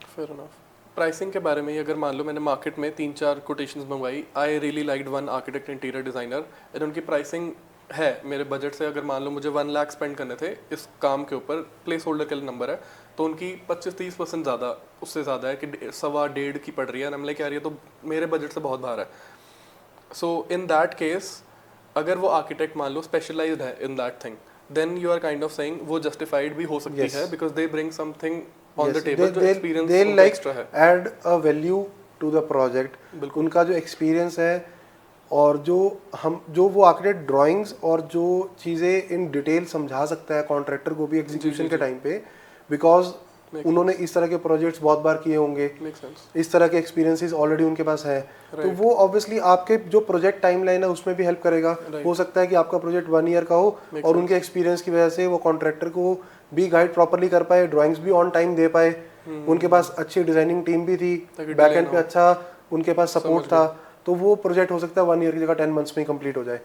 Fair enough. प्राइसिंग के बारे में ही अगर मान लो मैंने मार्केट में 3-4 कोटेशंस मंगवाई, I really liked one architect interior designer and उनकी प्राइसिंग है मेरे बजट से, अगर मान लो मुझे 1 लाख स्पेंड करने थे इस काम के ऊपर, प्लेस होल्डर के लिए नंबर है, तो उनकी 25-30% ज़्यादा उससे ज़्यादा है कि 1.25 की पड़ रही है, लाइक यार ये तो मेरे बजट से बहुत बाहर है। सो इन दैट केस अगर वो आर्किटेक्ट मान लो स्पेशलाइज्ड है in that thing, then you are kind of saying वो जस्टिफाइड भी हो सकती है because they bring something on the table जो एक्सपीरियंस उनका एक्स्ट्रा है, add a value to the project. उनका जो एक्सपीरियंस है और जो वो आर्किटेक्ट ड्राइंग्स और जो चीज़ें इन डिटेल समझा सकता है कॉन्ट्रैक्टर को भी एग्जीक्यूशन के टाइम पे, बिकॉज उन्होंने इस तरह के प्रोजेक्ट्स बहुत बार किए होंगे, इस तरह के एक्सपीरियंसेस ऑलरेडी उनके पास है, तो वो ऑब्वियसली आपके जो प्रोजेक्ट टाइमलाइन है उसमें भी हेल्प करेगा। हो सकता है कि आपका प्रोजेक्ट 1 ईयर का हो और उनके एक्सपीरियंस की वजह से वो कॉन्ट्रैक्टर को भी गाइड प्रॉपरली कर पाए, ड्राइंग्स भी ऑन टाइम दे पाए, उनके पास अच्छी डिजाइनिंग टीम भी थी, बैक एंड पे अच्छा उनके पास सपोर्ट था, तो वो प्रोजेक्ट हो सकता है 1 ईयर की जगह 10 मंथ्स में कंप्लीट हो जाए।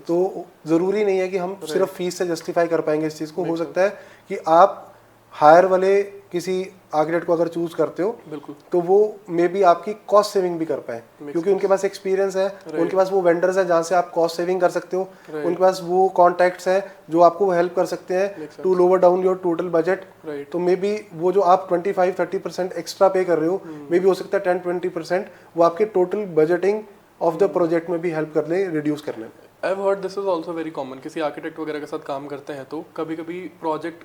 तो ज़रूरी नहीं है कि हम सिर्फ फीस से जस्टिफाई कर पाएंगे इस चीज़ को। हो सकता है कि आप हायर वाले किसी आर्किटेक्ट को अगर चूज करते हो बिल्कुल तो वो मे बी आपकी कॉस्ट सेविंग भी कर पाए, क्योंकि उनके पास एक्सपीरियंस है, उनके पास वो वेंडर्स हैं जहाँ से आप कॉस्ट सेविंग कर सकते हो, उनके पास वो कॉन्टैक्ट्स हैं जो आपको हेल्प कर सकते हैं to lower down your total budget. तो मे बी वो जो आप 25-30% एक्स्ट्रा पे कर रहे हो, मे बी हो सकता है 10-20% वो आपके total budgeting of the project में भी हेल्प कर ले, रिड्यूस करने में। I have heard this is also very common, किसी आर्किटेक्ट वगैरह के साथ काम करते हैं तो कभी कभी प्रोजेक्ट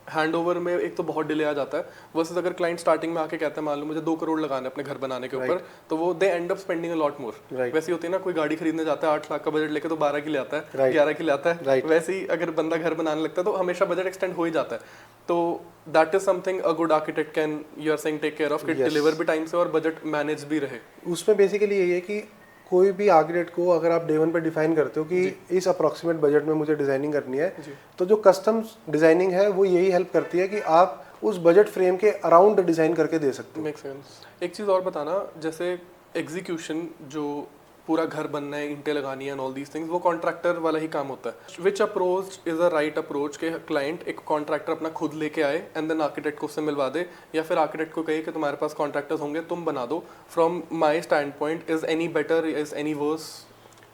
हैंड ओवर में एक तो बहुत डिले आ जाता है, वर्सेस अगर क्लाइंट स्टार्टिंग में आके कहता है मान लो मुझे 2 करोड़ लगाना है अपने घर बनाने के ऊपर, तो वो they end up spending a lot more. वैसे होती है ना, कोई गाड़ी खरीदने जाता है 8 लाख का बजट लेके तो 12 की ले आता है, 11 की ले आता है, वैसे ही अगर बंदा घर बनाने लगता है तो हमेशा बजट एक्सटेंड हो ही जाता है। तो that is something a good architect can, you are saying, take care of, कि डिलीवर भी टाइम से और बजट मैनेज भी रहे। उसमें बेसिकली यही है कि कोई भी आर्किटेक्ट को अगर आप डे 1 पे डिफाइन करते हो कि इस अप्रॉक्सीमेट बजट में मुझे डिजाइनिंग करनी है, तो जो कस्टम डिजाइनिंग है वो यही हेल्प करती है कि आप उस बजट फ्रेम के अराउंड डिजाइन करके दे सकते हो। Make sense. एक चीज़ और बताना, जैसे एग्जीक्यूशन जो पूरा घर बनना है, ईंटें लगानी है एंड ऑल दीज थिंग्स, वो कॉन्ट्रैक्टर वाला ही काम होता है। Which approach is a right approach के क्लाइंट एक कॉन्ट्रैक्टर अपना खुद लेके आए एंड देन आर्किटेक्ट को उससे मिलवा दे, या फिर आर्किटेक्ट को कहे कि तुम्हारे पास कॉन्ट्रैक्टर्स होंगे तुम बना दो? From my standpoint, is any better, is any worse?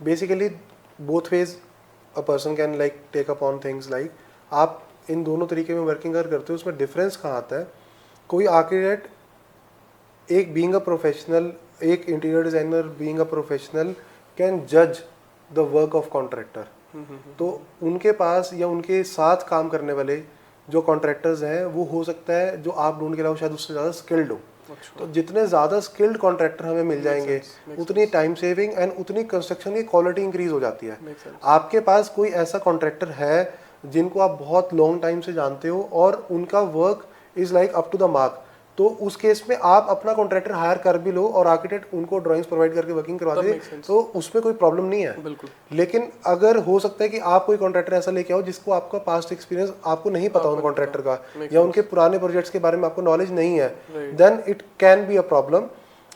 Basically both ways a person can like take upon things, like आप इन दोनों तरीके में वर्किंग करते हो, उसमें डिफरेंस कहाँ आता है? कोई आर्किटेक्ट एक बीइंग अ प्रोफेशनल, एक interior designer being a professional can जज द वर्क ऑफ कॉन्ट्रैक्टर, तो उनके पास या उनके साथ काम करने वाले जो कॉन्ट्रैक्टर्स हैं वो हो सकता है जो आप ढूंढ के लाओ शायद उससे ज़्यादा स्किल्ड हो। तो जितने ज़्यादा स्किल्ड कॉन्ट्रैक्टर हमें मिल जाएंगे उतनी टाइम सेविंग एंड उतनी कंस्ट्रक्शन की क्वालिटी इंक्रीज हो जाती है। आपके पास कोई ऐसा कॉन्ट्रैक्टर है जिनको आप बहुत लॉन्ग टाइम से जानते हो और उनका work is like up to the mark, तो उस केस में आप अपना कॉन्ट्रैक्टर हायर कर भी लो और आर्किटेक्ट उनको ड्राइंग्स प्रोवाइड करके वर्किंग करवा दे, तो उसमें कोई प्रॉब्लम नहीं है। बिल्कुल। लेकिन अगर हो सकता है कि आप कोई कॉन्ट्रैक्टर ऐसा लेके आओ जिसको आपका पास्ट एक्सपीरियंस आपको नहीं पता उन कॉन्ट्रैक्टर का, या उनके पुराने प्रोजेक्ट्स के बारे में आपको नॉलेज नहीं है, then it can be a problem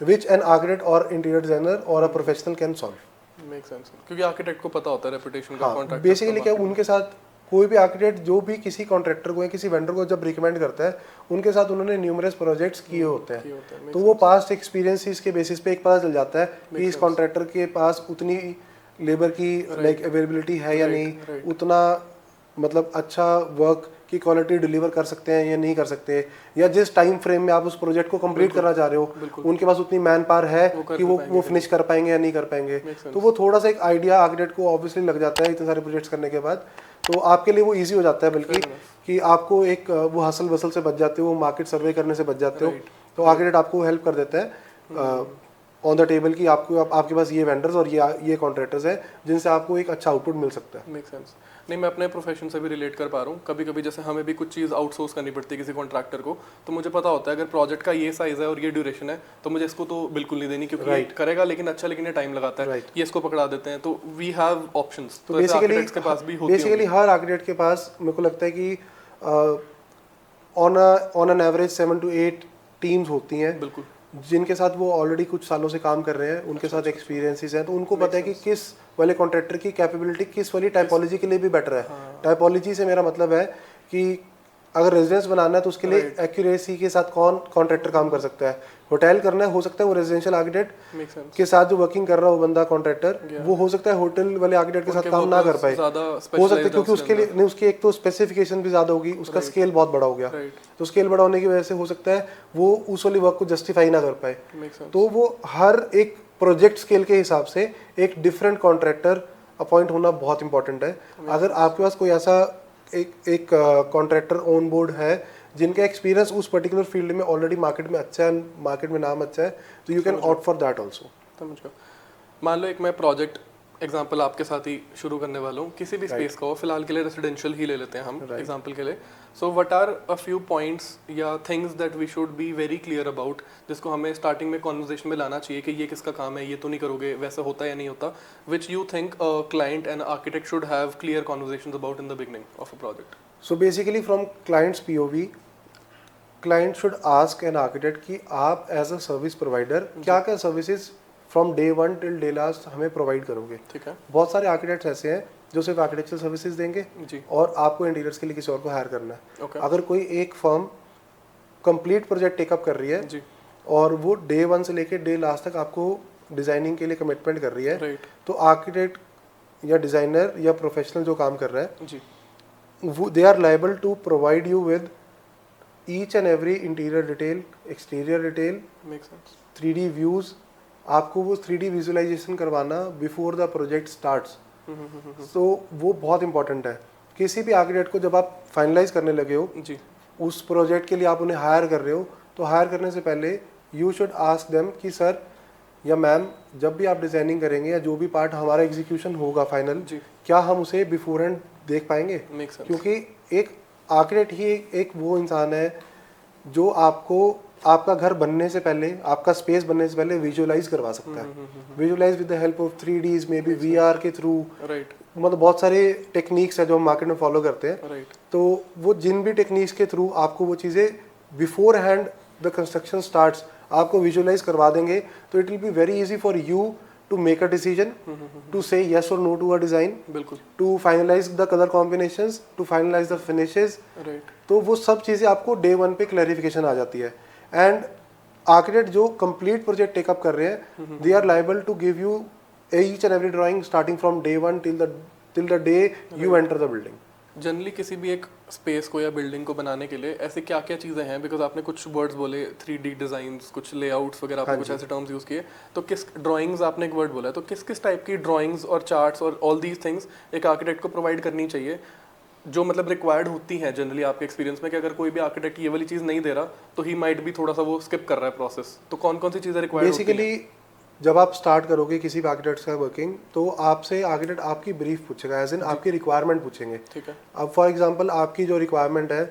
which an architect और इंटीरियर डिजाइनर और a professional can solve. Make sense, क्योंकि आर्किटेक्ट को पता होता है रेपुटेशन का, कॉन्ट्रैक्टर बेसिकली क्या उनके साथ कोई भी आर्किटेक्ट जो भी किसी कॉन्ट्रैक्टर को या किसी वेंडर को जब रिकमेंड करता है, उनके साथ उन्होंने न्यूमरस प्रोजेक्ट्स किए होते हैं, तो वो पास्ट एक्सपीरियंसेस के बेसिस पे एक पता चल जाता है कि इस कॉन्ट्रैक्टर के पास उतनी लेबर की लाइक अवेलेबिलिटी है या नहीं, उतना मतलब अच्छा वर्क की क्वालिटी डिलीवर कर सकते हैं या नहीं कर सकते, या जिस टाइम फ्रेम में आप उस प्रोजेक्ट को कंप्लीट करना चाह रहे हो उनके पास उतनी मैन पावर है कि वो फिनिश कर पाएंगे या नहीं कर पाएंगे। तो वो थोड़ा सा एक आइडिया आर्किटेक्ट को ऑब्वियसली लग जाता है इतने सारे प्रोजेक्ट्स करने के बाद, तो आपके लिए वो इजी हो जाता है, बल्कि कि आपको एक वो हसल बसल से बच जाते हो, वो मार्केट सर्वे करने से बच जाते हो। तो आर्किटेक्ट आपको हेल्प कर देता है ऑन द टेबल कि आपके पास ये वेंडर्स और ये कॉन्ट्रैक्टर्स हैं जिनसे आपको एक अच्छा आउटपुट मिल सकता है। Make sense. नहीं, मैं अपने प्रोफेशन से भी रिलेट कर पा रहा हूँ। कभी कभी जैसे हमें भी कुछ चीज़ आउटसोर्स करनी पड़ती है किसी कॉन्ट्रैक्टर को, तो मुझे पता होता है अगर प्रोजेक्ट का ये साइज़ है और ये ड्यूरेशन है तो मुझे इसको तो बिल्कुल नहीं देनी, क्योंकि ये करेगा लेकिन अच्छा, लेकिन ये टाइम लगाता है, ये इसको पकड़ा देते हैं। तो वी हैव ऑप्शंस। तो बेसिकली हर आर्किटेक्ट के पास मेरे को लगता है कि on an average 7 to 8 teams होती हैं, बिल्कुल, जिनके साथ वो ऑलरेडी कुछ सालों से काम कर रहे हैं, उनके साथ एक्सपीरियंसेस हैं, तो उनको पता है कि किस वाले कॉन्ट्रैक्टर की कैपेबिलिटी किस वाली टाइपोलॉजी के लिए भी बेटर है। टाइपोलॉजी से मेरा मतलब है कि अगर रेजिडेंस बनाना है तो उसके लिए एक्यूरेसी के साथ कौन कॉन्ट्रैक्टर काम कर सकता है। होटल करना है, हो सकता है वो रेजिडेंशियल आर्किटेक्ट के साथ जो वर्किंग कर रहा हो बंदा कॉन्ट्रैक्टर, वो हो सकता है होटल वाले आर्किटेक्ट के साथ काम ना कर पाए, हो सकता है क्योंकि उसके लिए नहीं, उसकी एक तो स्पेसिफिकेशन भी ज़्यादा होगी, उसका स्केल बहुत बड़ा हो गया, तो स्केल बड़ा होने की वजह से हो सकता है वो उस वाली वर्क को जस्टिफाई ना कर पाए। तो वो हर एक प्रोजेक्ट स्केल के हिसाब से एक डिफरेंट कॉन्ट्रैक्टर अपॉइंट होना बहुत इंपॉर्टेंट है। अगर आपके पास कोई ऐसा एक कॉन्ट्रैक्टर ऑन बोर्ड है जिनका एक्सपीरियंस उस पर्टिकुलर फील्ड में ऑलरेडी मार्केट में अच्छा है, मार्केट में नाम अच्छा है, तो you can opt for that also. समझ गया। मान लो एक मैं प्रोजेक्ट एग्जांपल आपके साथ ही शुरू करने वाला हूँ, किसी भी स्पेस का हो, फिलहाल के लिए रेसिडेंशियल ही ले लेते हैं हम एग्जांपल के लिए। So what are a few points या things that we should be very clear about, जिसको हमें स्टार्टिंग में कॉन्वर्सेशन में लाना चाहिए कि ये किसका काम है, ये तो नहीं करोगे, वैसे होता है या नहीं होता, which you think a client and architect should have clear conversations about in the beginning of a project? So basically from clients POV, client should ask an architect कि आप एज अ सर्विस प्रोवाइडर क्या क्या services from day 1 till day last हमें provide करोगे। ठीक है। बहुत सारे आर्किटेक्ट्स ऐसे हैं जो सिर्फ आर्किटेक्चरल सर्विसेज देंगे जी, और आपको इंटीरियर्स के लिए किसी और को हायर करना है। Okay. अगर कोई एक फर्म कंप्लीट प्रोजेक्ट टेकअप कर रही है जी, और वो डे 1 से लेके डे लास्ट तक आपको डिजाइनिंग के लिए कमिटमेंट कर रही है, राइट, तो आर्किटेक्ट या डिजाइनर या प्रोफेशनल जो काम कर रहा है, जी, वो they are liable to provide you with each and every interior detail, exterior detail, make sense, 3D views, आपको वो 3D विजुअलाइजेशन करवाना before the project starts. So वो बहुत इंपॉर्टेंट है। किसी भी आर्किटेक्ट को जब आप फाइनलाइज करने लगे हो जी, उस प्रोजेक्ट के लिए, आप उन्हें हायर कर रहे हो, तो हायर करने से पहले यू शुड आस्क देम कि सर या मैम, जब भी आप डिजाइनिंग करेंगे या जो भी पार्ट हमारा एग्जीक्यूशन होगा फाइनल, क्या हम उसे बिफोर हैंड देख पाएंगे? क्योंकि एक आर्किटेक्ट ही एक वो इंसान है जो आपको आपका घर बनने से पहले, आपका स्पेस बनने से पहले विजुअलाइज करवा सकता है। Visualise with the help of 3Ds, maybe VR के थ्रू, राइट, मतलब बहुत सारे टेक्निक्स है जो हम मार्केट में फॉलो करते हैं, राइट। तो वो जिन भी टेक्निक्स के थ्रू आपको वो चीज़ें before hand the construction starts आपको विजुअलाइज करवा देंगे, तो it will be very easy for you to make a decision, to say yes or no to a design, बिल्कुल, to finalize the color combinations, to finalize the finishes, right, तो वो सब चीज़ें आपको डे 1 पे क्लैरिफिकेशन आ जाती है। एंड आर्किटेक्ट जो कंप्लीट प्रोजेक्ट टेकअप कर रहे हैं, they are liable to give you each and every drawing starting from day 1 till the day you enter the building. Generally किसी भी एक स्पेस को या बिल्डिंग को बनाने के लिए ऐसे क्या क्या चीज़ें हैं, बिकॉज आपने कुछ वर्ड्स बोले 3D डिज़ाइंस, कुछ लेआउट्स वगैरह, आपने कुछ ऐसे टर्म्स यूज़ किए, तो किस ड्राइंग्स, आपने एक वर्ड बोला है, तो किस किस टाइप की ड्राइंग्स और चार्ट्स और ऑल दीज थिंग्स एक आर्किटेक्ट को प्रोवाइड करनी चाहिए, जो मतलब रिक्वायर्ड होती हैं जनरली आपके एक्सपीरियंस में, कि अगर कोई भी आर्किटेक्ट ये वाली चीज़ नहीं दे रहा तो ही माइट भी थोड़ा सा वो स्किप कर रहा है प्रोसेस, तो कौन कौन सी चीज़ें रिक्वायर्ड होती हैं? बेसिकली जब आप स्टार्ट करोगे किसी भी आर्किटेक्ट का वर्किंग, तो आपसे आर्किटेक्ट आपकी ब्रीफ पूछेगा, एज इन आपकी रिक्वायरमेंट पूछेंगे। ठीक है। अब फॉर एग्जांपल आपकी जो रिक्वायरमेंट है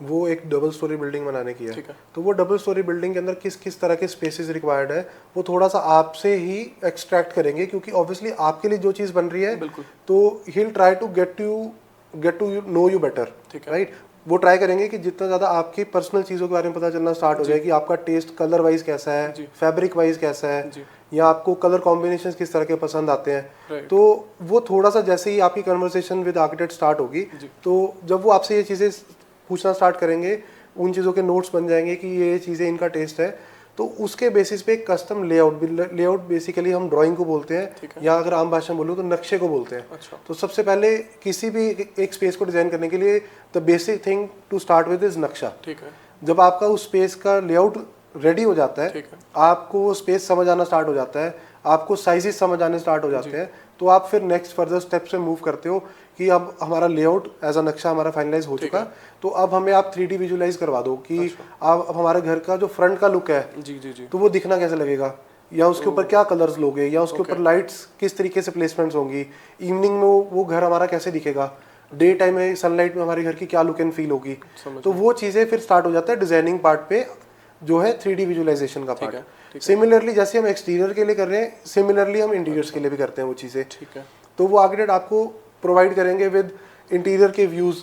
वो एक डबल स्टोरी बिल्डिंग बनाने की है। ठीक है। तो वो डबल स्टोरी बिल्डिंग के अंदर किस किस तरह के स्पेसेस रिक्वायर्ड है वो थोड़ा सा आपसे ही एक्सट्रैक्ट करेंगे, क्योंकि ऑब्वियसली आपके लिए जो चीज़ बन रही है बिल्कुल। तो he will try to get to know you better, ठीक है। राइट। वो ट्राई करेंगे कि जितना ज़्यादा आपकी पर्सनल चीज़ों के बारे में पता चलना स्टार्ट हो जाए कि आपका टेस्ट कलर वाइज कैसा है, फैब्रिक वाइज कैसा है, या आपको कलर कॉम्बिनेशंस किस तरह के पसंद आते हैं। तो वो थोड़ा सा जैसे ही आपकी कन्वर्सेशन विद आर्किटेक्ट स्टार्ट होगी, तो जब वो आपसे ये चीज़ें पूछना स्टार्ट करेंगे, उन चीज़ों के नोट्स बन जाएंगे कि ये चीज़ें इनका टेस्ट है, तो उसके बेसिस पे कस्टम लेआउट बेसिकली हम ड्राइंग को बोलते हैं, या अगर आम भाषा में बोलूँ तो नक्शे को बोलते हैं। अच्छा। तो सबसे पहले किसी भी एक स्पेस को डिजाइन करने के लिए the basic thing to start with is नक्शा। ठीक है। जब आपका उस स्पेस का लेआउट रेडी हो जाता है, ठीक है। आपको स्पेस समझ आना स्टार्ट हो जाता है, आपको साइजेस समझ आने स्टार्ट हो जाते हैं, तो आप फिर नेक्स्ट फर्दर स्टेप से मूव करते हो कि अब हमारा लेआउट एज अ नक्शा हमारा फाइनलाइज हो चुका, तो अब हमें आप 3D विजुलाइज करवा दो कि अब हमारे घर का जो फ्रंट का लुक है जी जी जी, तो वो दिखना कैसे लगेगा, या उसके ऊपर क्या कलर्स लोगे, या उसके ऊपर लाइट्स किस तरीके से प्लेसमेंट्स होंगी, इवनिंग में वो घर हमारा कैसे दिखेगा, डे टाइम में सनलाइट में हमारे घर की क्या लुक एंड फील होगी। तो वो चीज़ें फिर स्टार्ट हो जाता है डिजाइनिंग पार्ट पे, जो है 3D विजुअलाइजेशन का पार्ट। सिमिलरली जैसे हम एक्सटीरियर के लिए कर रहे हैं, सिमिलरली हम इंटीरियर्स के लिए भी करते हैं वो चीज़ें। ठीक है। तो वो आर्किटेक्ट आपको प्रोवाइड करेंगे विद इंटीरियर के व्यूज,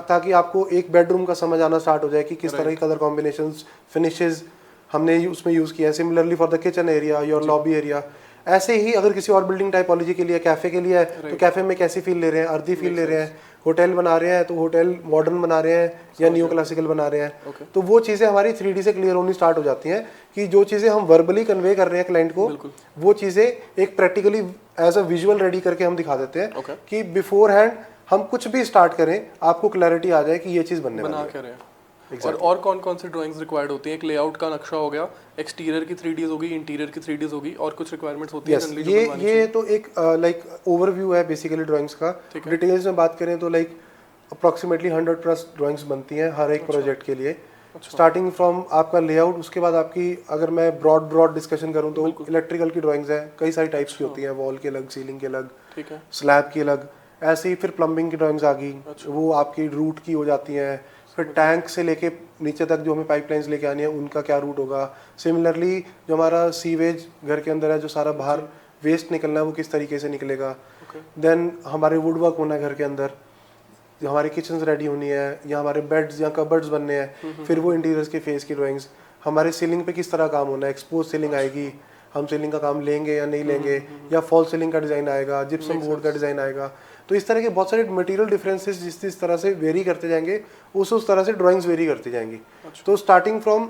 ताकि आपको एक बेडरूम का समझ आना स्टार्ट हो जाए कि किस तरह की कलर कॉम्बिनेशंस, फिनिशेस हमने उसमें यूज़ किया है। Similarly for the kitchen area, your lobby area. ऐसे ही अगर किसी और बिल्डिंग टाइपोलॉजी के लिए कैफे के लिए है, तो कैफे में कैसी फील ले रहे हैं, अर्दी फील ले रहे हैं, होटल बना रहे हैं तो होटल मॉडर्न बना रहे हैं या न्यू क्लासिकल बना रहे हैं। तो वो चीज़ें हमारी 3D से क्लियर होनी स्टार्ट हो जाती हैं कि जो चीज़ें हम वर्बली कन्वे कर रहे हैं क्लाइंट को, वो चीज़ें एक practically as a visual ready करके हम दिखा देते हैं कि बिफोर हैंड हम कुछ भी स्टार्ट करें आपको क्लैरिटी आ जाए कि ये चीज़ बनने वाली है। और कौन कौन सी ड्राइंग्स रिक्वायर्ड होती हैं? एक लेआउट का नक्शा हो गया, एक्सटीरियर की 3Ds होगी, इंटीरियर की 3Ds होगी, और कुछ रिक्वायरमेंट्स होती हैं जनरली? ये तो एक लाइक ओवरव्यू है बेसिकली ड्राइंग्स का। डिटेल्स में बात करें तो लाइक अप्रॉक्सीमेटली 100+ ड्राइंग्स बनती हैं हर एक प्रोजेक्ट के लिए, स्टार्टिंग फ्रॉम आपका लेआउट। उसके बाद आपकी अगर मैं ब्रॉड डिस्कशन करूं तो इलेक्ट्रिकल की ड्राइंग्स हैं, कई सारी टाइप्स की होती हैं, वॉल की अलग, सीलिंग की अलग, ठीक है, स्लैब की अलग। ऐसे ही फिर प्लम्बिंग की ड्राइंग्स आ गई, वो आपकी रूट की हो जाती हैं। फिर टैंक से लेके नीचे तक जो हमें पाइपलाइंस लेके आनी है उनका क्या रूट होगा। सिमिलरली जो हमारा सीवेज घर के अंदर है, जो सारा बाहर वेस्ट निकलना है वो किस तरीके से निकलेगा। देन हमारे वुड वर्क होना है घर के अंदर, जो हमारी किचन्स रेडी होनी है, या हमारे बेड्स या कबर्ड्स बनने हैं, फिर वो इंटीरियर्स के फेस की ड्राइंग्स। हमारे सीलिंग पे किस तरह काम होना है, एक्सपोज सीलिंग आएगी, हम सीलिंग का काम लेंगे या नहीं लेंगे, या फॉल सीलिंग का डिज़ाइन आएगा, जिप्सम बोर्ड का डिज़ाइन आएगा। तो इस तरह के बहुत सारे मटेरियल डिफरेंसेस जिस तरह से वेरी करते जाएंगे उस तरह से ड्राइंग्स वेरी करती जाएंगी। तो starting from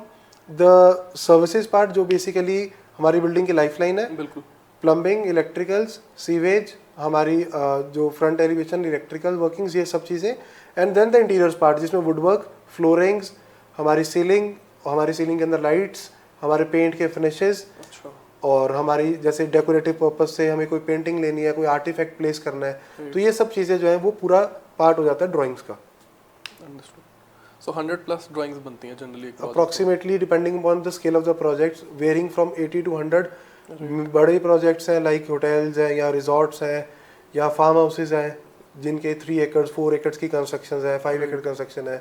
the services part, जो बेसिकली हमारी बिल्डिंग की लाइफलाइन है, बिल्कुल, प्लम्बिंग, इलेक्ट्रिकल्स, सीवेज, हमारी जो फ्रंट एलिवेशन, इलेक्ट्रिकल वर्किंग्स, ये सब चीज़ें। And then the interiors part, जिसमें वुडवर्क, फ्लोरिंग्स, हमारी सीलिंग के अंदर लाइट्स, हमारे पेंट के फिनिशेस, और हमारी जैसे डेकोरेटिव पर्पस से हमें कोई पेंटिंग लेनी है, कोई आर्टिफैक्ट प्लेस करना है, तो ये सब चीज़ें जो है वो पूरा पार्ट हो जाता है ड्राइंग्स का। So 100+ ड्राइंग्स बनती हैं generally approximately, depending upon the scale of the projects, varying from 80 to 100। बड़े प्रोजेक्ट्स हैं लाइक होटल्स हैं, या रिजॉर्ट्स हैं, या फार्म हाउसेज हैं जिनके 3 एकड़ 4 एकड़ की कंस्ट्रक्शन है, 5 एकड़ कंस्ट्रक्शन है,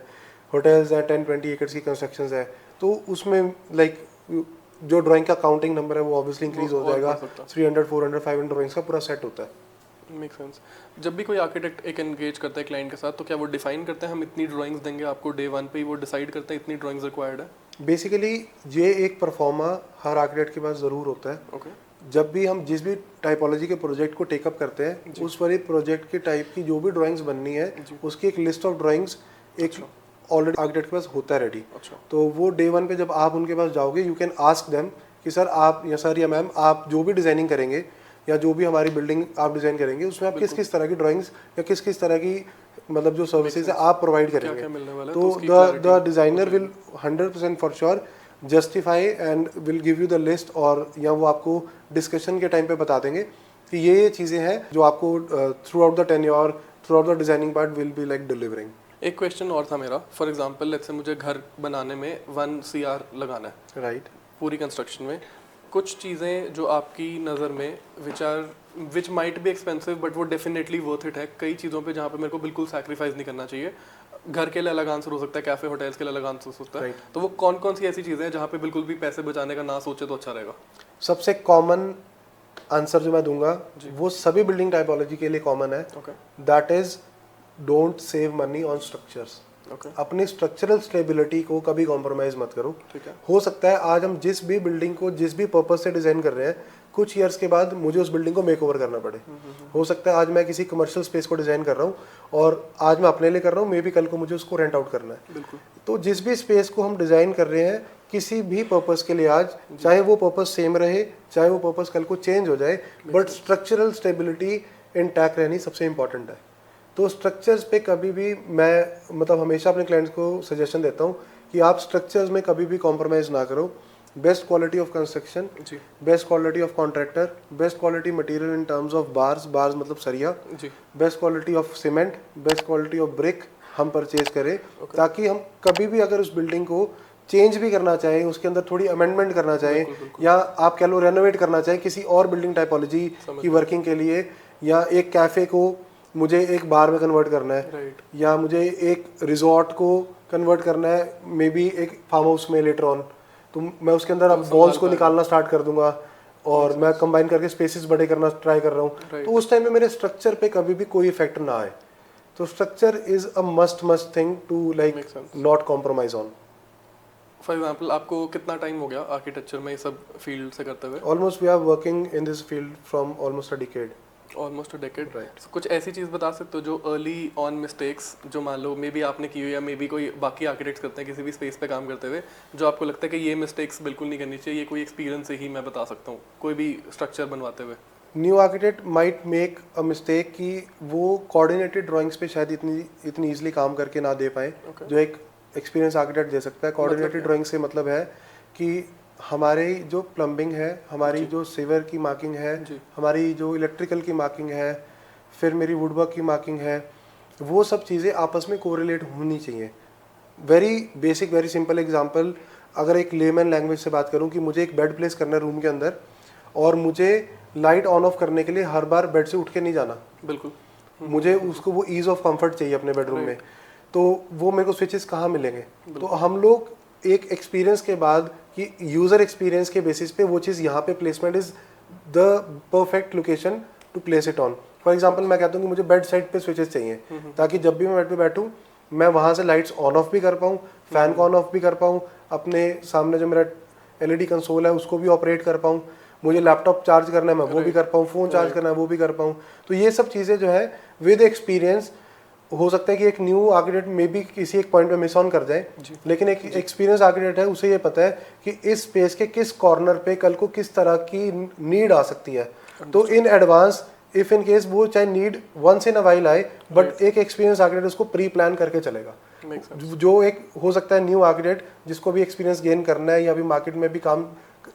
होटल्स हैं 10-20 एकड़ की कंस्ट्रक्शन है। तो उसमें लाइक जो ड्राइंग का काउंटिंग नंबर है वो ऑब्वियसली इंक्रीज हो जाएगा। 300, 400, 500 ड्राइंग्स का पूरा सेट होता है। Make sense. जब भी कोई आर्किटेक्ट एक एंगेज करता है क्लाइंट के साथ, तो क्या वो डिफाइन करते हैं हम इतनी ड्राइंग्स देंगे आपको, डे 1 पे ही वो डिसाइड करते हैं इतनी ड्राइंग्स रिक्वायर्ड है? बेसिकली ये एक परफॉर्मा हर आर्किटेक्ट के पास ज़रूर होता है। जब भी हम जिस भी टाइपोलॉजी के प्रोजेक्ट को टेकअप करते हैं, उस वाले प्रोजेक्ट के टाइप की जो भी ड्राइंग्स बननी है, उसकी एक लिस्ट ऑफ ड्राइंग्स एक ऑलरेडी आर्किटेक्ट के पास होता है रेडी। तो वो डे 1 पे जब आप उनके पास जाओगे, यू कैन आस्क देम कि सर आप, या सर या मैम, आप जो भी डिज़ाइनिंग करेंगे या जो भी हमारी बिल्डिंग आप डिज़ाइन करेंगे, उसमें आप किस किस तरह की ड्राइंग्स या किस किस तरह की मतलब जो सर्विसेज है आप प्रोवाइड करेंगे। तो the designer will 100% for sure justify and will give you the list, और या वो आपको डिस्कशन के टाइम पे बता देंगे कि ये चीज़ें हैं जो आपको through out the tenure, through out the designing part will be like delivering. एक क्वेश्चन और था मेरा, फॉर एग्जांपल लेट्स से मुझे घर बनाने में 1 CR लगाना है, राइट, पूरी कंस्ट्रक्शन में। कुछ चीज़ें जो आपकी नज़र में which might be expensive but वो डेफिनेटली वर्थ इट है, कई चीज़ों पे जहाँ पे मेरे को बिल्कुल सैक्रिफाइस नहीं करना चाहिए, घर के लिए अलग आंसर हो सकता है, कैफे होटल्स के लिए अलग आंसर हो सकता है। Right. तो वो कौन कौन सी ऐसी चीज़ें हैं जहाँ पे बिल्कुल भी पैसे बचाने का ना सोचे तो अच्छा रहेगा? सबसे कॉमन आंसर जो मैं दूंगा वो सभी बिल्डिंग टाइपोलॉजी के लिए कॉमन है, okay that is don't save money on structures. Okay अपनी स्ट्रक्चरल स्टेबिलिटी को कभी कॉम्प्रोमाइज मत करो। ठीक है। हो सकता है आज हम जिस भी बिल्डिंग को जिस भी पर्पज से डिजाइन कर रहे हैं, कुछ ईयर्स के बाद मुझे उस बिल्डिंग को मेकओवर करना पड़े। हो सकता है आज मैं किसी कमर्शियल स्पेस को डिजाइन कर रहा हूँ और आज मैं अपने लिए कर रहा हूँ, मे बी कल को मुझे उसको रेंट आउट करना है। बिल्कुल। तो जिस भी स्पेस को हम डिजाइन कर रहे हैं किसी भी पर्पस के लिए आज, चाहे वो पर्पस सेम रहे चाहे वो पर्पस कल को चेंज हो जाए, बट स्ट्रक्चरल स्टेबिलिटी इंटैक्ट रहनी सबसे इंपॉर्टेंट है। तो स्ट्रक्चर्स पे कभी भी मैं मतलब हमेशा अपने क्लाइंट्स को सजेशन देता हूँ कि आप स्ट्रक्चर्स में कभी भी कॉम्प्रोमाइज़ ना करो। बेस्ट क्वालिटी ऑफ कंस्ट्रक्शन, जी best quality of contractor, best quality material in terms of bars, bars मतलब सरिया, जी best quality of cement, best quality of brick हम परचेज करें, ताकि हम कभी भी अगर उस बिल्डिंग को चेंज भी करना चाहें, उसके अंदर थोड़ी अमेंडमेंट करना चाहें, या आप कह लो रेनोवेट करना चाहें किसी और बिल्डिंग टाइपोलॉजी की वर्किंग के लिए, या एक कैफ़े को मुझे एक बार में कन्वर्ट करना है, राइट या मुझे एक रिजॉर्ट को कन्वर्ट करना है, मे बी एक फार्म हाउस में लेटर ऑन, तो मैं उसके अंदर अब वॉल्स को निकालना स्टार्ट कर दूंगा और मैं कंबाइन करके स्पेसेस बड़े करना ट्राई कर रहा हूँ। तो उस टाइम में मेरे स्ट्रक्चर पे कभी भी कोई इफेक्ट ना आए। तो structure is a must thing to like not compromise on. For example आपको कितना टाइम हो गया आर्किटेक्चर में ये सब फील्ड से करते हुए? Almost we are working in this field from almost a decade. Almost a decade, right. कुछ ऐसी चीज़ बता सकते हो जो अर्ली ऑन मिस्टेक्स जो मान लो मे बी आपने की हो या मे बी कोई बाकी आर्किटेक्ट्स करते हैं किसी भी स्पेस पे काम करते हुए, जो आपको लगता है कि ये मिस्टेक्स बिल्कुल नहीं करनी चाहिए, ये कोई एक्सपीरियंस से ही मैं बता सकता हूँ कोई भी स्ट्रक्चर बनवाते हुए? New architect might make a mistake कि वो कोऑर्डिनेटेड ड्राइंग्स पे शायद इतनी इजीली काम करके ना दे पाए, जो एक एक्सपीरियंस आर्किटेक्ट दे सकता है। कोऑर्डिनेटेड ड्राइंग से मतलब है कि हमारी जो प्लम्बिंग है, हमारी जो सीवर की मार्किंग है, हमारी जो इलेक्ट्रिकल की मार्किंग है, फिर मेरी वुडवर्क की मार्किंग है, वो सब चीज़ें आपस में कोरिलेट होनी चाहिए। Very basic very simple example, अगर एक लेमन लैंग्वेज से बात करूं कि मुझे एक बेड प्लेस करना है रूम के अंदर और मुझे लाइट ऑन ऑफ करने के लिए हर बार बेड से उठ के नहीं जाना, बिल्कुल मुझे उसको वो ईज ऑफ कंफर्ट चाहिए अपने बेडरूम में, तो वो मेरे को स्विचेस कहाँ मिलेंगे? तो हम लोग एक एक्सपीरियंस के बाद कि यूज़र एक्सपीरियंस के बेसिस पे वो चीज़ यहाँ पे placement is the perfect location to place it on. For example मैं कहता हूँ कि मुझे बेड साइड पे स्विचेस चाहिए ताकि जब भी मैं बेड पे बैठूँ मैं वहाँ से लाइट्स ऑन ऑफ भी कर पाऊँ, फैन को ऑन ऑफ भी कर पाऊँ, अपने सामने जो मेरा एलईडी कंसोल है उसको भी ऑपरेट कर पाऊँ, मुझे लैपटॉप चार्ज करना है मैं वो भी कर पाऊँ, फ़ोन चार्ज करना है वो भी कर पाऊँ। तो ये सब चीज़ें जो है विद एक्सपीरियंस हो सकता है कि एक न्यू आर्किटेक्ट मे बी किसी एक पॉइंट पे मिस ऑन कर जाए, लेकिन एक एक्सपीरियंस आर्किटेक्ट है उसे ये पता है कि इस स्पेस के किस कॉर्नर पे कल को किस तरह की नीड आ सकती है। तो in advance if in case वो चाहे need once in a while आए, बट एक एक्सपीरियंस आर्किटेक्ट उसको प्री प्लान करके चलेगा। जो एक हो सकता है न्यू आर्किटेक्ट जिसको भी एक्सपीरियंस गेन करना है या अभी मार्केट में भी काम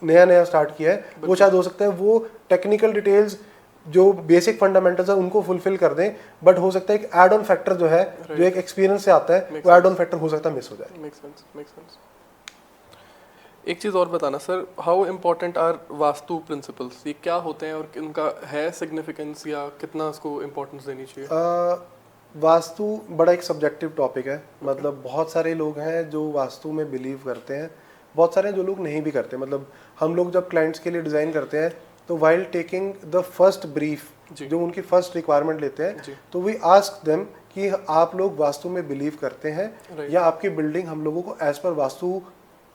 नया स्टार्ट किया है, वो शायद हो सकता है वो टेक्निकल डिटेल्स जो बेसिक फंडामेंटल्स है उनको फुलफिल कर दें, बट हो सकता है एक एड ऑन फैक्टर जो है जो एक एक्सपीरियंस से आता है वो एड ऑन फैक्टर हो सकता है मिस हो जाए। Make sense. एक चीज़ और बताना sir, how important are Vastu principles? ये क्या होते हैं और इनका है सिग्निफिकेंस या कितना उसको इम्पोर्टेंस देनी चाहिए? वास्तु बड़ा एक सब्जेक्टिव टॉपिक है, मतलब बहुत सारे लोग हैं जो वास्तु में बिलीव करते हैं, बहुत सारे जो लोग नहीं भी करते। मतलब हम लोग जब क्लाइंट्स के लिए डिज़ाइन करते हैं तो while taking the first brief, जो उनकी फर्स्ट रिक्वायरमेंट लेते हैं, तो वी आस्क देम कि आप लोग वास्तु में बिलीव करते हैं या आपकी बिल्डिंग हम लोगों को एज पर वास्तु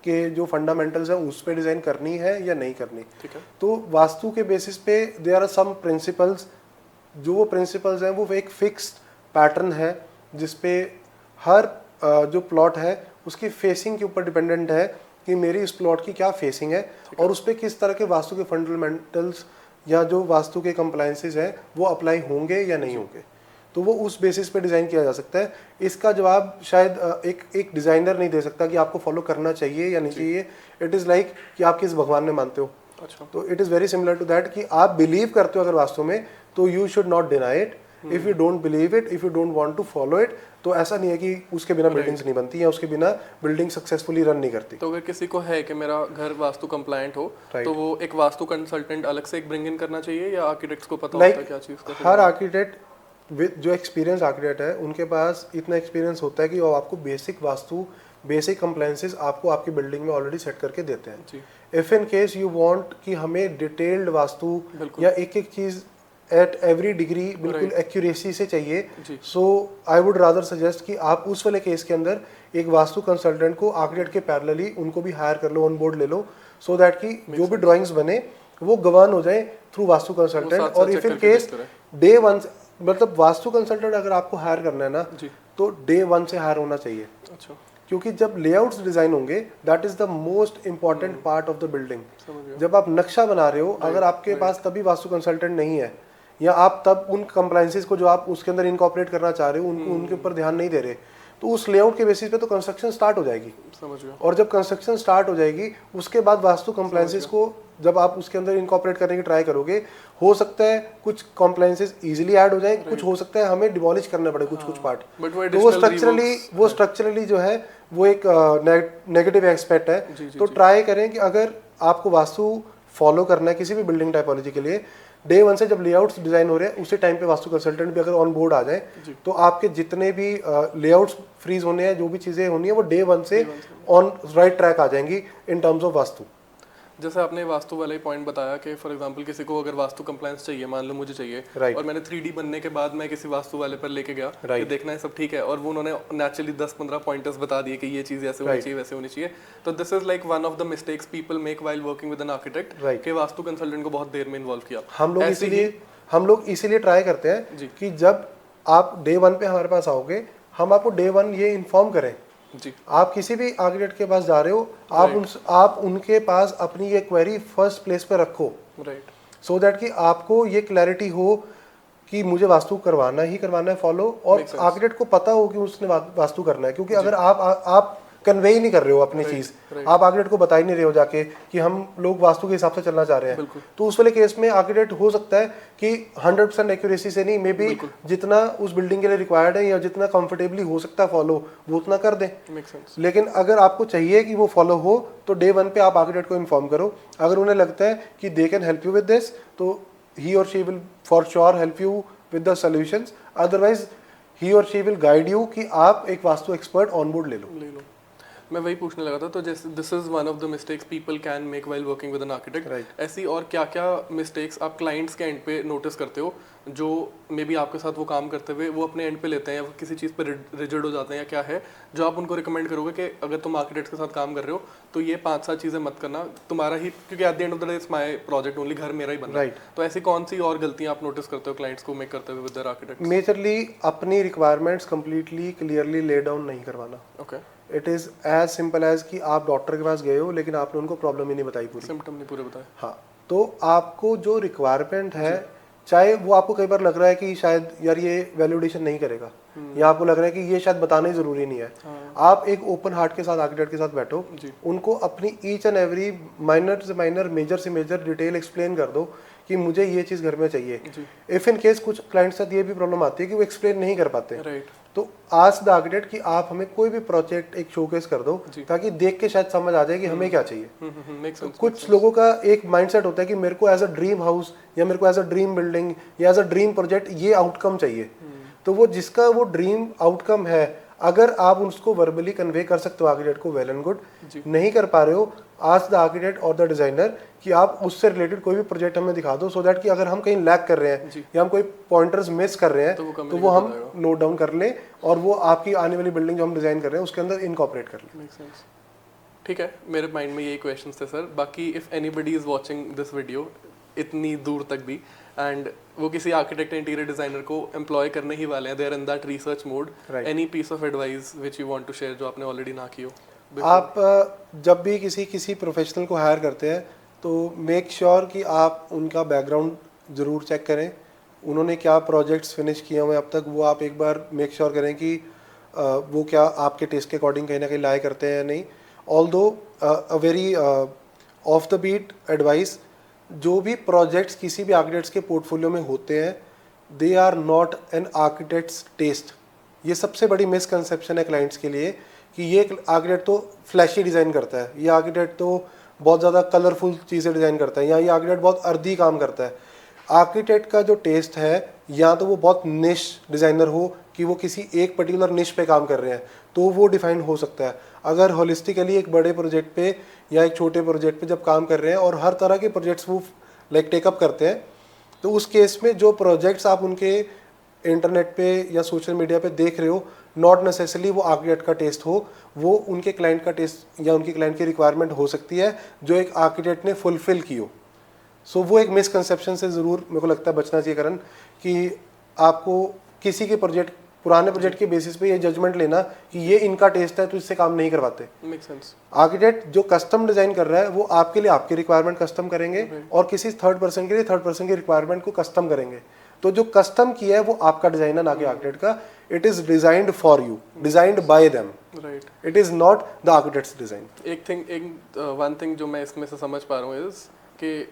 के जो फंडामेंटल्स हैं उस पर डिज़ाइन करनी है या नहीं करनी। तो वास्तु के बेसिस पे देयर आर सम प्रिंसिपल्स, जो वो प्रिंसिपल्स हैं वो एक फिक्स्ड पैटर्न है जिसपे हर जो प्लॉट है उसकी फेसिंग के ऊपर डिपेंडेंट है कि मेरी इस प्लॉट की क्या फेसिंग है और उस पर किस तरह के वास्तु के फंडामेंटल्स या जो वास्तु के कंप्लायंसेस हैं वो अप्लाई होंगे या नहीं होंगे। तो वो उस बेसिस पे डिज़ाइन किया जा सकता है। इसका जवाब शायद एक डिज़ाइनर नहीं दे सकता कि आपको फॉलो करना चाहिए या नहीं चाहिए। इट इज़ लाइक कि आप किस भगवान में मानते हो। अच्छा। तो it is very similar to that कि आप बिलीव करते हो अगर वास्तु में, तो you should not deny it. If you don't believe it, if you don't want to follow it, तो ऐसा नहीं है कि उसके बिना बिल्डिंग्स नहीं बनती या उसके बिना बिल्डिंग सक्सेसफुली रन नहीं करती। तो अगर किसी को है कि मेरा घर वास्तु कंप्लायंट हो, तो वो एक वास्तु कंसल्टेंट अलग से एक ब्रिंग इन करना चाहिए या आर्किटेक्ट्स को पता होता है क्या चीज़ का? हर आर्किटेक्ट जो एक्सपीरियंस आर्किटेक्ट है उनके पास इतना एक्सपीरियंस होता है कि वो आपको बेसिक वास्तु, बेसिक कंप्लायंसेस आपको आपकी बिल्डिंग में ऑलरेडी सेट करके देते हैं। If in case you want कि हमें डिटेल्ड वास्तु या एक एक चीज़ एट एवरी डिग्री बिल्कुल एक्यूरेसी से चाहिए, सो आई वुड रादर सजेस्ट कि आप उस वाले केस के अंदर एक वास्तु कंसल्टेंट को आर्किटेक्ट के पैरेलली उनको भी हायर कर लो, ऑन बोर्ड ले लो, सो दैट कि जो भी ड्राइंग्स बने वो गवर्न हो जाए थ्रू वास्तु कंसल्टेंट। और if in case day one, मतलब वास्तु कंसल्टेंट अगर आपको हायर करना है ना तो डे वन से हायर होना चाहिए। अच्छा। क्योंकि जब लेआउट्स डिजाइन होंगे that is the most important part of the building. जब आप नक्शा बना रहे हो, अगर आपके पास तभी वास्तु कंसल्टेंट नहीं है या आप तब उन कंप्लायंसेस को जो आप उसके अंदर इनकॉर्पोरेट करना चाह रहे हो उनके ऊपर ध्यान नहीं दे रहे, तो उस लेआउट के बेसिस पे तो कंस्ट्रक्शन स्टार्ट हो जाएगी। समझ गया। और जब कंस्ट्रक्शन स्टार्ट हो जाएगी उसके बाद वास्तु कंप्लायंसेस को जब आप उसके अंदर इनकॉर्पोरेट करने की ट्राई करोगे, हो सकता है कुछ कंप्लायंसेस इजीली ऐड हो जाए, कुछ हो सकता है हमें डिमोलिश करना पड़े कुछ पार्ट। तो वो स्ट्रक्चरली जो है वो एक नेगेटिव एस्पेक्ट है। तो ट्राई करें कि अगर आपको वास्तु फॉलो करना है किसी भी बिल्डिंग टाइपोलॉजी के लिए, डे वन से जब लेआउट्स डिजाइन हो रहे हैं उसी टाइम पे वास्तु कंसल्टेंट भी अगर ऑन बोर्ड आ जाए तो आपके जितने भी लेआउट्स फ्रीज होने हैं, जो भी चीज़ें होनी है वो डे वन से ऑन राइट ट्रैक आ जाएंगी इन टर्म्स ऑफ वास्तु। जैसे आपने वास्तु वाला ही पॉइंट बताया कि फॉर एग्जांपल किसी को अगर वास्तु कंप्लायंस चाहिए, मान लो मुझे चाहिए और मैंने 3D बनने के बाद मैं किसी वास्तु वाले पर लेके गया कि देखना है सब ठीक है, और वो उन्होंने नेचुरली 10-15 पॉइंटर्स बता दिए कि ये चीज़ ऐसे होनी चाहिए, वैसे होनी चाहिए। तो this is like one of the mistakes people make while working with an architect कि वास्तु कंसल्टेंट को बहुत देर में इन्वॉल्व किया। हम लोग इसीलिए ट्राई करते हैं कि जब आप डे वन पे हमारे पास आओगे, हम आपको डे वन ये इन्फॉर्म करें जी। आप किसी भी आर्किटेक्ट के पास जा रहे हो, आप उनके पास अपनी ये क्वेरी फर्स्ट प्लेस पे रखो, राइट, सो दैट कि आपको ये क्लैरिटी हो कि मुझे वास्तु करवाना ही करवाना है फॉलो, और आर्किटेक्ट को पता हो कि उसने वास्तु करना है। क्योंकि अगर आप कन्वे ही नहीं कर रहे हो अपनी चीज, आप आर्किटेक्ट को बता ही नहीं रहे हो जाके कि हम लोग वास्तु के हिसाब से चलना चाह रहे हैं, तो उस वाले केस में आर्किटेक्ट हो सकता है कि 100% एक्यूरेसी से नहीं, मे बी जितना उस बिल्डिंग के लिए रिक्वायर्ड है या जितना कंफर्टेबली हो सकता है फॉलो वो उतना कर दें। लेकिन अगर आपको चाहिए कि वो फॉलो हो तो डे वन पे आप आर्किटेक्ट को इन्फॉर्म करो। अगर उन्हें लगता है कि they can help you with this, तो ही और she will for sure help you with the solutions. Otherwise he और शी विल गाइड यू कि आप एक वास्तु एक्सपर्ट ऑन बोर्ड ले लो। मैं वही पूछने लगा था। तो जैसे this is one of the mistakes people can make while working with an architect, ऐसी और क्या क्या मिस्टेक्स आप क्लाइंट्स के एंड पे नोटिस करते हो जो मे बी आपके साथ वो काम करते हुए वो अपने एंड पे लेते हैं या किसी चीज़ पे रिजिड हो जाते हैं, या क्या है जो आप उनको रिकमेंड करोगे कि अगर तुम आर्किटेक्ट के साथ काम कर रहे हो तो ये 5-7 चीज़ें मत करना, तुम्हारा ही, क्योंकि at the end of the day it's my project only, घर मेरा ही बन रहा है। तो ऐसी कौन सी और गलतियां आप नोटिस करते हो क्लाइंट्स को मेक करते हुए विद देयर आर्किटेक्ट? मेजरली अपनी requirements completely clearly lay down नहीं करवाना। Okay, it is as simple as कि आप डॉक्टर के पास गए हो लेकिन आपने उनको प्रॉब्लम ही नहीं बताई, पूरी सिम्टम नहीं पूरे बताए। हाँ, तो आपको जो रिक्वायरमेंट है, चाहे वो आपको कई बार लग रहा है कि शायद यार ये वैलिडेशन नहीं करेगा, या आपको लग रहा है कि ये शायद बताना ही जरूरी नहीं है, आप एक ओपन हार्ट के साथ आर्किटेक्ट के साथ बैठो, उनको अपनी ईच एंड एवरी माइनर से माइनर, मेजर से मेजर डिटेल एक्सप्लेन कर दो कि मुझे ये चीज़ घर में चाहिए। इफ़ इन केस कुछ क्लाइंट्स के साथ ये भी प्रॉब्लम आती है कि वो एक्सप्लेन नहीं कर पाते, तो आज द आर्किटेक्ट कि आप हमें कोई भी प्रोजेक्ट एक शोकेस कर दो ताकि देख के शायद समझ आ जाए कि हमें क्या चाहिए। कुछ लोगों का एक माइंडसेट होता है कि मेरे को एज अ ड्रीम हाउस या मेरे को एज अ ड्रीम बिल्डिंग या एज अ ड्रीम प्रोजेक्ट ये आउटकम चाहिए। तो वो जिसका वो ड्रीम आउटकम है, अगर आप उसको वर्बली कन्वे कर सकते हो आर्किटेक्ट को, वेल एंड गुड। नहीं कर पा रहे हो, आज द आर्किटेक्ट और द डिजाइनर कि आप उससे रिलेटेड कोई भी प्रोजेक्ट हमें दिखा दो, सो दैट कि अगर हम कहीं लैग कर रहे हैं या हम कोई पॉइंटर्स मिस कर रहे हैं तो वो हम नोट डाउन कर लें और वो आपकी आने वाली बिल्डिंग जो हम डिजाइन कर रहे हैं उसके अंदर इनकॉर्पोरेट कर लें। ठीक है, मेरे माइंड में यही क्वेश्चंस थे सर। बाकी if anybody is watching this video इतनी दूर तक भी एंड वो किसी आर्किटेक्ट इंटीरियर डिजाइनर को एम्प्लॉय करने ही वाले हैं, they are in that research mode, any piece of advice which you want to share जो आपने ऑलरेडी ना की हो? आप जब भी किसी प्रोफेशनल को हायर करते हैं तो मेक श्योर कि आप उनका बैकग्राउंड ज़रूर चेक करें, उन्होंने क्या प्रोजेक्ट्स फिनिश किए हुए अब तक, वो आप एक बार मेक श्योर करें कि वो क्या आपके टेस्ट के अकॉर्डिंग कहीं ना कहीं लाए करते हैं या नहीं। Although a very off the beat advice, जो भी प्रोजेक्ट्स किसी भी आर्किटेक्ट्स के पोर्टफोलियो में होते हैं, they are not an architect's taste. ये सबसे बड़ी मिसकंसेप्शन है क्लाइंट्स के लिए कि ये आर्किटेक्ट तो फ्लैशी डिज़ाइन करता है, ये आर्किटेक्ट तो बहुत ज़्यादा कलरफुल चीज़ें डिज़ाइन करता है, या ये आर्किटेक्ट बहुत अर्दी काम करता है। आर्किटेक्ट का जो टेस्ट है या तो वो बहुत निश डिज़ाइनर हो कि वो किसी एक पर्टिकुलर निश पे काम कर रहे हैं, तो वो डिफाइन हो सकता है। अगर होलिस्टिकली एक बड़े प्रोजेक्ट पे या एक छोटे प्रोजेक्ट पे जब काम कर रहे हैं और हर तरह के प्रोजेक्ट्स वो लाइक टेकअप करते हैं, तो उस केस में जो प्रोजेक्ट्स आप उनके इंटरनेट पे या सोशल मीडिया पे देख रहे हो, नॉट नेसेसरली वो आर्किटेक्ट का टेस्ट हो, वो उनके क्लाइंट का टेस्ट या उनके क्लाइंट की रिक्वायरमेंट हो सकती है जो एक आर्किटेक्ट ने फुलफिल की हो। सो वो एक मिसकंसेप्शन से ज़रूर मेरे को लगता है बचना चाहिए करण, कि आपको किसी के प्रोजेक्ट, पुराने प्रोजेक्ट के बेसिस पे ये जजमेंट लेना कि ये इनका टेस्ट है तो इससे काम नहीं करवाते। Make sense. आर्किटेक्ट जो कस्टम डिज़ाइन कर रहा है वो आपके लिए आपकी रिक्वायरमेंट कस्टम करेंगे और किसी थर्ड पर्सन के लिए थर्ड पर्सन की रिक्वायरमेंट को कस्टम करेंगे। तो जो कस्टम किया है वो आपका डिज़ाइन है, ना कि आर्किटेक्ट का। It is designed for you, designed bye them, right. It is not the architects design. One thing जो मैं इसमें से समझ पा रहा हूँ इज कि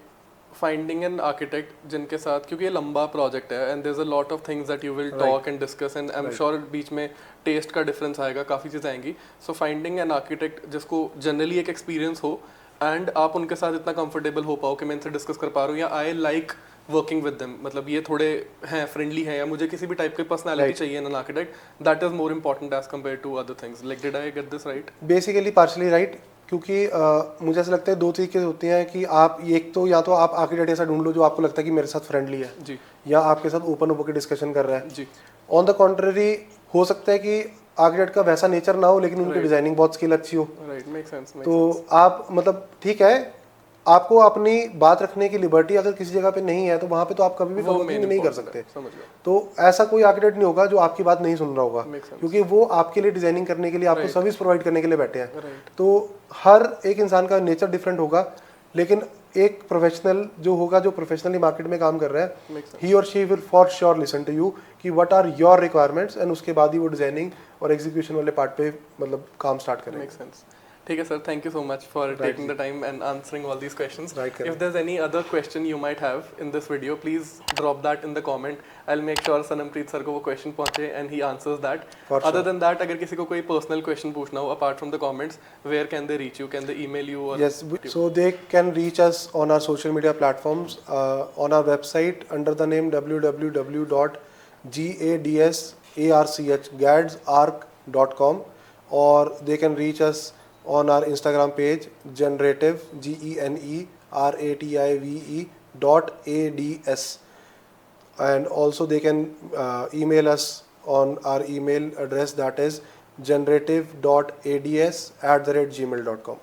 फाइंडिंग एन आर्किटेक्ट जिनके साथ, क्योंकि ये लंबा प्रोजेक्ट है and there is a lot of things that you will talk and discuss and I am sure बीच में टेस्ट का डिफरेंस आएगा, काफ़ी चीज़ें आएंगी। सो फाइंडिंग एन आर्किटेक्ट जिसको जनरली एक एक्सपीरियंस हो एंड आप उनके साथ इतना कंफर्टेबल हो पाओ कि मैं इनसे डिस्कस कर पा रहा हूँ या I like working with them, मतलब ये थोड़े हैं फ्रेंडली हैं या मुझे किसी भी टाइप की पर्सनालिटी चाहिए in an architect, that is more important as compare to other things. Like did I get this right? Basically partially right, क्योंकि मुझे ऐसा लगता है दो तरीके होती हैं कि आप एक तो या तो आप आर्किटेक्ट ऐसा ढूंढ लो जो आपको लगता है कि मेरे साथ फ्रेंडली है जी, या आपके साथ ओपन होकर के डिस्कशन कर रहा है जी। ऑन द कॉन्ट्ररी हो सकता है कि आर्किटेक्ट का वैसा नेचर ना हो लेकिन उनकी डिजाइनिंग बहुत स्किल अच्छी हो, राइट, मेक सेंस। तो आप मतलब ठीक है, आपको अपनी बात रखने की लिबर्टी अगर किसी जगह पे नहीं है तो वहाँ पे तो आप कभी भी कन्वर्टिंग नहीं कर सकते। समझ गया। तो ऐसा कोई आर्किटेक्ट नहीं होगा जो आपकी बात नहीं सुन रहा होगा, क्योंकि वो आपके लिए डिजाइनिंग करने के लिए, आपको सर्विस प्रोवाइड करने के लिए बैठे हैं। तो हर एक इंसान का नेचर डिफरेंट होगा, लेकिन एक प्रोफेशनल जो होगा, जो प्रोफेशनली मार्केट में काम कर रहा है, ही और she will for sure listen to you कि what are your requirements, and उसके बाद ही वो डिजाइनिंग और एग्जीक्यूशन वाले पार्ट पे मतलब काम स्टार्ट करेंगे। Make sense. ठीक है sir, thank you so much for taking the time and answering all these questions. If there's any other question you might have in this video, please drop that in the comment. I'll make sure Sanampreet sir को वो question पहुंचे and he answers that. Other than that, अगर किसी को कोई personal question पूछना हो apart from the comments, where can they reach you? Can they email you? Or yes, so they can reach us on our social media platforms, on our website under the name www.gadsarch.com, or they can reach us on our Instagram page generative GENERATIVE.ads, and also they can email us on our email address, that is generative.ads@gmail.com.